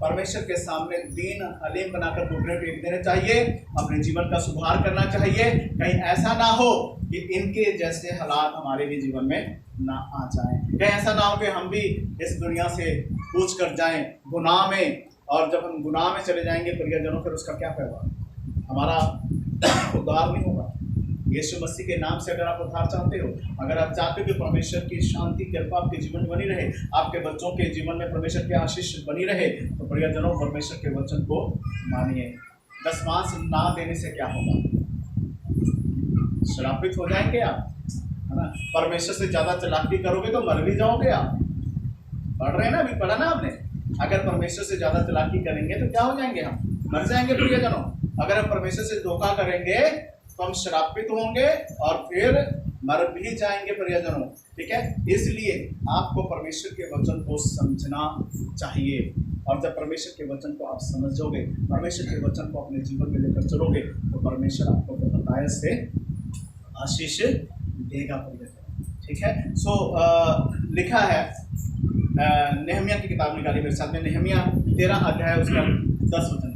परमेश्वर के सामने दीन हलीम बनाकर घुटने टेक देने चाहिए, अपने जीवन का सुधार करना चाहिए। कहीं ऐसा ना हो कि इनके जैसे हालात हमारे भी जीवन में ना आ जाएं। कहीं ऐसा ना हो कि हम भी इस दुनिया से कूच कर जाएं गुनाह में, और जब हम गुनाह में चले जाएंगे प्रियजनों, फिर उसका क्या होगा, हमारा उद्धार नहीं होगा। यीशु मसीह के नाम से अगर आप उद्धार चाहते हो, अगर आप चाहते हो कि परमेश्वर की शांति कृपा आपके जीवन में बनी रहे, आपके बच्चों के जीवन में परमेश्वर की आशीष बनी रहे, तो प्रियजनों परमेश्वर के वचन को मानिए। दशमांश ना देने से क्या होगा, श्रापित हो जाएंगे आप, है ना। परमेश्वर से ज़्यादा चालाकी करोगे तो मर भी जाओगे आप। पढ़ रहे हैं ना, अभी पढ़ा ना आपने, अगर परमेश्वर से ज़्यादा चालाकी करेंगे तो क्या हो जाएंगे, हम मर जाएंगे प्रियजनों। अगर हम परमेश्वर से धोखा करेंगे तो हम श्रापित होंगे और फिर मर भी जाएंगे प्रियजनों, ठीक है। इसलिए आपको परमेश्वर के वचन को समझना चाहिए, और जब परमेश्वर के वचन को आप समझोगे, परमेश्वर के वचन को अपने जीवन में लेकर चलोगे, तो परमेश्वर आपको बताया से आशीष देगा प्रियजनों, ठीक है। लिखा है, नेहमिया की किताब निकाली मेरे साथ में, नेहमिया 13 अध्याय उसका 10 वचन।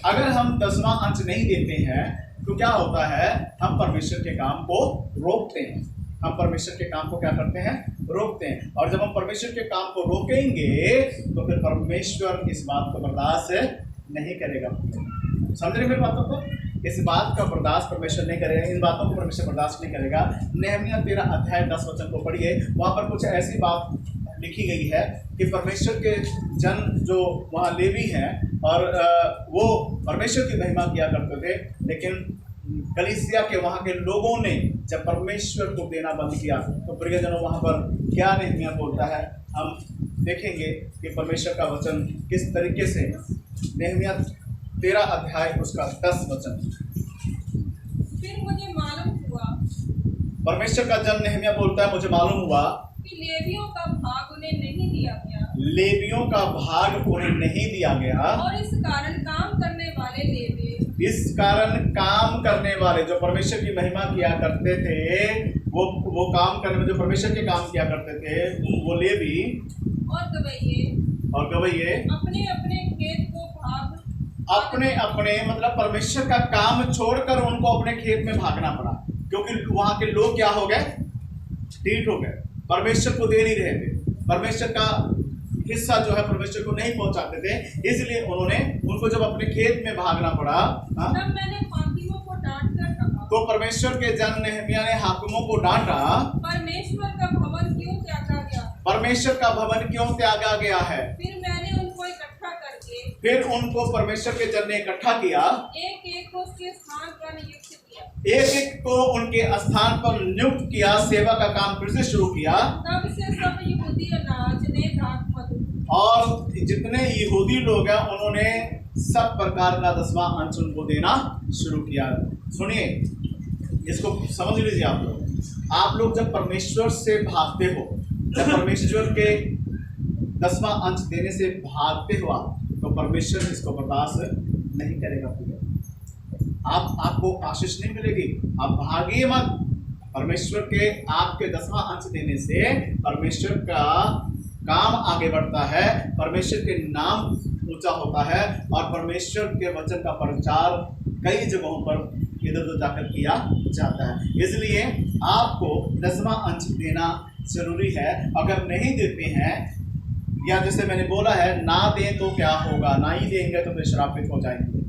अगर हम 10वां अंश नहीं देते हैं तो क्या होता है, हम परमेश्वर के काम को रोकते हैं। हम परमेश्वर के काम को क्या करते हैं, रोकते हैं। और जब हम परमेश्वर के काम को रोकेंगे तो फिर परमेश्वर इस बात को बर्दाश्त नहीं करेगा। समझ रहे मेरी बातों को, इस बात का बर्दाश्त परमेश्वर नहीं करेगा, इन बातों को परमेश्वर बर्दाश्त नहीं करेगा। नेहमिया 13 अध्याय 10 वचन को पढ़िए, वहाँ पर कुछ ऐसी बात लिखी गई है कि परमेश्वर के जन जो वहाँ लेवी हैं और वो परमेश्वर की महिमा किया करते थे, लेकिन कलीसिया के वहाँ के लोगों ने जब परमेश्वर को देना बंद किया तो प्रियजनों वहाँ पर क्या नेहमिया बोलता है, हम देखेंगे कि परमेश्वर का वचन किस तरीके से। नेहमिया 13 अध्याय उसका 10 वचन। फिर मुझे मालूम हुआ, परमेश्वर का जन नेहमिया बोलता है, मुझे मालूम हुआ कि लेवियों का भाग उन्हें नहीं दिया गया, लेवियों का भाग उन्हें नहीं दिया गया, और इस कारण काम करने वाले लेवी, इस कारण काम करने वाले जो परमेश्वर की महिमा किया करते थे, वो काम करने में जो परमेश्वर के काम किया करते थे, वो लेवी और गवैये अपने अपने खेत को भाग, अपने अपने मतलब परमेश्वर का काम छोड़कर उनको अपने खेत में भागना पड़ा, क्योंकि वहां के लोग क्या हो गए, ढीठ हो गए, परमेश्वर को दे नहीं रहे थे, परमेश्वर का हिस्सा जो है परमेश्वर को नहीं पहुंचाते थे, इसलिए उनको जब अपने खेत में भागना पड़ा, तब मैंने हाकिमों को डांट कर कहा, तो परमेश्वर के जन नेहमिया ने हाकिमों को डांटा, परमेश्वर का भवन क्यों त्यागा गया, परमेश्वर का भवन क्यों त्यागा गया है। फिर मैंने उनको इकट्ठा करके, फिर उनको परमेश्वर के जन ने इकट्ठा किया, एक एक को उसके स्थान पर नियुक्त किया, एक एक को उनके स्थान पर नियुक्त किया, सेवा का काम फिर से शुरू किया। तब से सब यहूदी अनाज ने दाखमधु, और जितने यहूदी लोग हैं उन्होंने सब प्रकार का 10वां अंश उनको देना शुरू किया। सुनिए, इसको समझ लीजिए आप लोग जब परमेश्वर से भागते हो, जब परमेश्वर के 10वां अंश देने से भागते हो आप, तो परमेश्वर इसको बर्दाश्त नहीं करेगा। आपको आशीष नहीं मिलेगी, आप भागिए मत, परमेश्वर के आपके 10वां अंश देने से परमेश्वर का काम आगे बढ़ता है, परमेश्वर के नाम ऊंचा होता है और परमेश्वर के वचन का प्रचार कई जगहों पर इधर उधर जाकर किया जाता है। इसलिए आपको 10वां अंश देना जरूरी है। अगर नहीं देते हैं, या जैसे मैंने बोला है, ना दें तो क्या होगा, ना ही देंगे तो फिर श्रापित हो जाएंगे,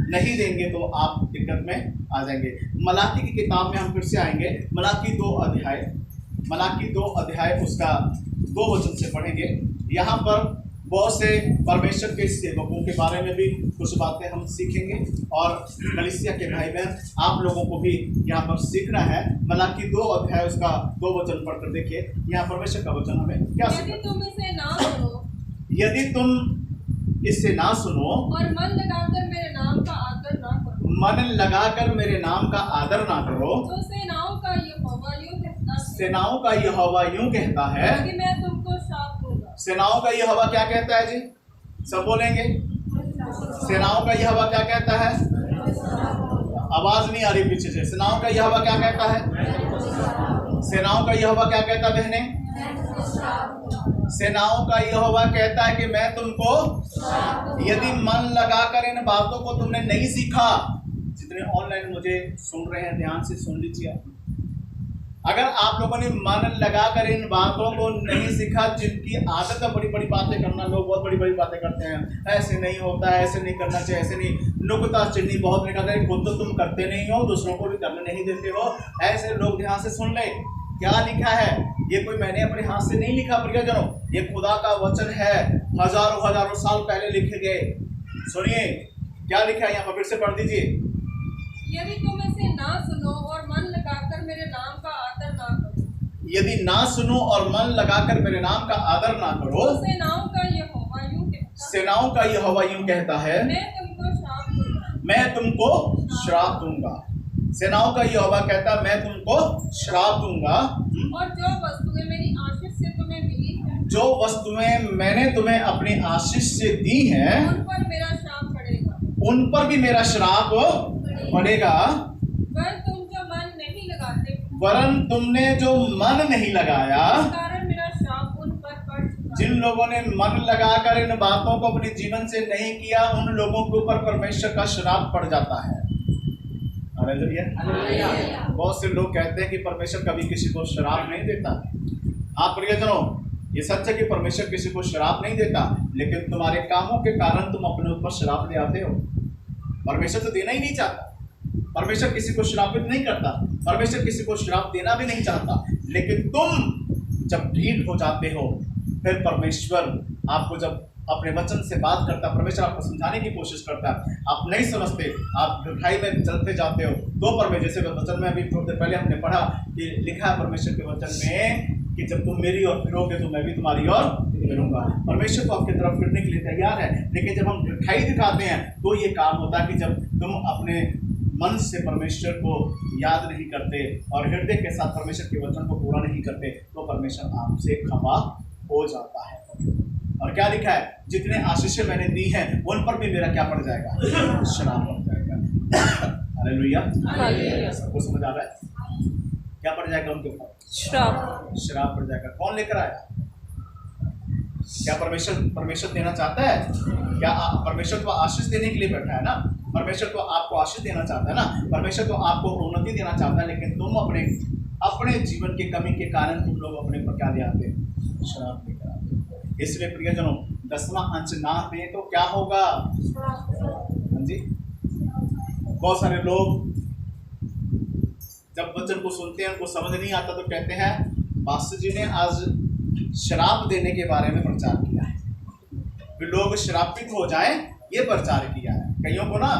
नहीं देंगे तो आप दिक्कत में आ जाएंगे। मलाकी की किताब में हम फिर से आएंगे। मलाकी 2 अध्याय उसका 2 वचन से पढ़ेंगे। यहाँ पर बहुत से परमेश्वर के सेवकों के बारे में भी कुछ बातें हम सीखेंगे और कलीसिया के भाई बहन आप लोगों को भी यहाँ पर सीखना है। मलाकी 2 अध्याय उसका 2 वचन पढ़कर देखिए, यहाँ परमेश्वर का वचन हमें क्या यदि तुम इसे ना सुनो, यदि तुम इससे ना सुनो और मन लगाकर मेरे नाम का आदर ना करो, मन लगाकर मेरे नाम का आदर ना करो, तो सेनाओं का यहोवा यूं कहता है, सेनाओं का यहोवा यूं कहता है, कि मैं तुमको शाप दूंगा। सेनाओं का यहोवा क्या कहता है जी? सब बोलेंगे। सेनाओं का यहोवा क्या कहता है? आवाज नहीं आ रही पीछे से। सेनाओं का यहोवा क्या कहता है? सेनाओं का यहोवा क्या कहता है बहने? सेनाओं का यहोवा कहता है कि मैं तुमको, यदि मन लगाकर इन बातों को तुमने नहीं सीखा, जितने ऑनलाइन मुझे सुन रहे हैं ध्यान से सुन लीजिए, अगर आप लोगों ने मन लगाकर इन बातों को नहीं सीखा, जिनकी आदत है बड़ी बड़ी बातें करना, लोग बहुत बड़ी बड़ी बातें करते हैं, ऐसे नहीं होता है, ऐसे नहीं करना चाहिए, ऐसे नहीं, नुकता चिन्नी बहुत निकालते हैं, खुद तो तुम करते नहीं हो, दूसरों को भी करने नहीं देते हो, ऐसे लोग ध्यान से सुन ले। क्या लिखा है? ये कोई मैंने अपने हाथ से नहीं लिखा प्रियजनों, ये खुदा का वचन है, हजारों साल पहले लिखे गए। सुनिए क्या लिखा है यहाँ पर, फिर से पढ़ दीजिए। यदि तुम इसे ना सुनो और मन लगाकर मेरे नाम का आदर ना करो, यदि ना सुनो और मन लगाकर मेरे नाम का आदर ना करो, तो सेनाओं का यहोवा यूं कहता है, सेनाओं का यहोवा यूं कहता है, मैं तुमको शाप दूंगा। मैं तुमको श्राप दूंगा। सेनाओं का यहोवा कहता है, मैं तुमको श्राप दूंगा। और जो वस्तुएं मेरी आशीष से तुम्हें मिली है, जो वस्तुएं मैंने तुम्हें अपनी आशीष से दी हैं, उन पर मेरा शाप पड़ेगा, उन पर भी मेरा श्राप पड़ेगा। वरन तुम जो मन नहीं लगाते, वरन तुमने जो मन नहीं लगाया, इस कारण मेरा शाप उन पर पड़ चुका जिन लोगों ने मन लगाकर इन बातों को अपने जीवन से नहीं किया, उन लोगों के ऊपर परमेश्वर का श्राप पड़ जाता है। हालेलुया। बहुत से लोग कहते हैं कि परमेश्वर कभी किसी को श्राप नहीं देता। हाँ प्रियजनों, ये सच है कि परमेश्वर किसी को श्राप नहीं देता, लेकिन तुम्हारे कामों के कारण तुम अपने ऊपर श्राप ले आते हो। परमेश्वर तो देना ही नहीं चाहता, परमेश्वर किसी को श्रापित नहीं करता, परमेश्वर किसी को श्राप देना भी नहीं चाहता, लेकिन तुम जब ढीठ हो जाते हो, फिर परमेश्वर आपको जब अपने वचन से बात करता है, परमेश्वर आपको समझाने की कोशिश करता है, आप नहीं समझते, आप ढिठाई में चलते जाते हो। 2 पर में जैसे वचन में अभी थोड़ी देर पहले हमने पढ़ा कि लिखा है परमेश्वर के वचन में कि जब तुम मेरी ओर फिरोगे तो मैं भी तुम्हारी ओर फिरूंगा। परमेश्वर तो आपकी तरफ फिरने के लिए तैयार है, लेकिन जब हम ढिठाई दिखाते हैं तो ये काम होता है कि जब तुम अपने मन से परमेश्वर को याद नहीं करते और हृदय के साथ परमेश्वर के वचन को पूरा नहीं करते, तो परमेश्वर आपसे खफा हो जाता है। और क्या लिखा है? जितने आशीषें मैंने दी हैं उन पर भी मेरा क्या पड़ जाएगा? श्राप पड़ जाएगा। हालेलुया। सबको समझ आ रहा है? क्या पड़ जाएगा उनके ऊपर? श्राप पड़ जाएगा। कौन लेकर आया? क्या परमेश्वर देना चाहता है? क्या परमेश्वर तो आशीष देने के लिए बैठा है ना, परमेश्वर तो आपको आशीष देना चाहता है ना, परमेश्वर तो आपको उन्नति देना चाहता है, लेकिन तुम अपने जीवन के कमी के कारण तुम लोग अपने पर क्या ले आते? श्राप लेकर आते। इसलिए प्रियजनों, 10वां अंश ना दें तो क्या होगा? हाँ जी, बहुत सारे लोग जब वचन को सुनते हैं, उनको समझ नहीं आता तो कहते हैं पास्टर जी ने आज श्राप देने के बारे में प्रचार किया है, फिर लोग श्रापित हो जाएं, ये प्रचार किया है। कईयों को ना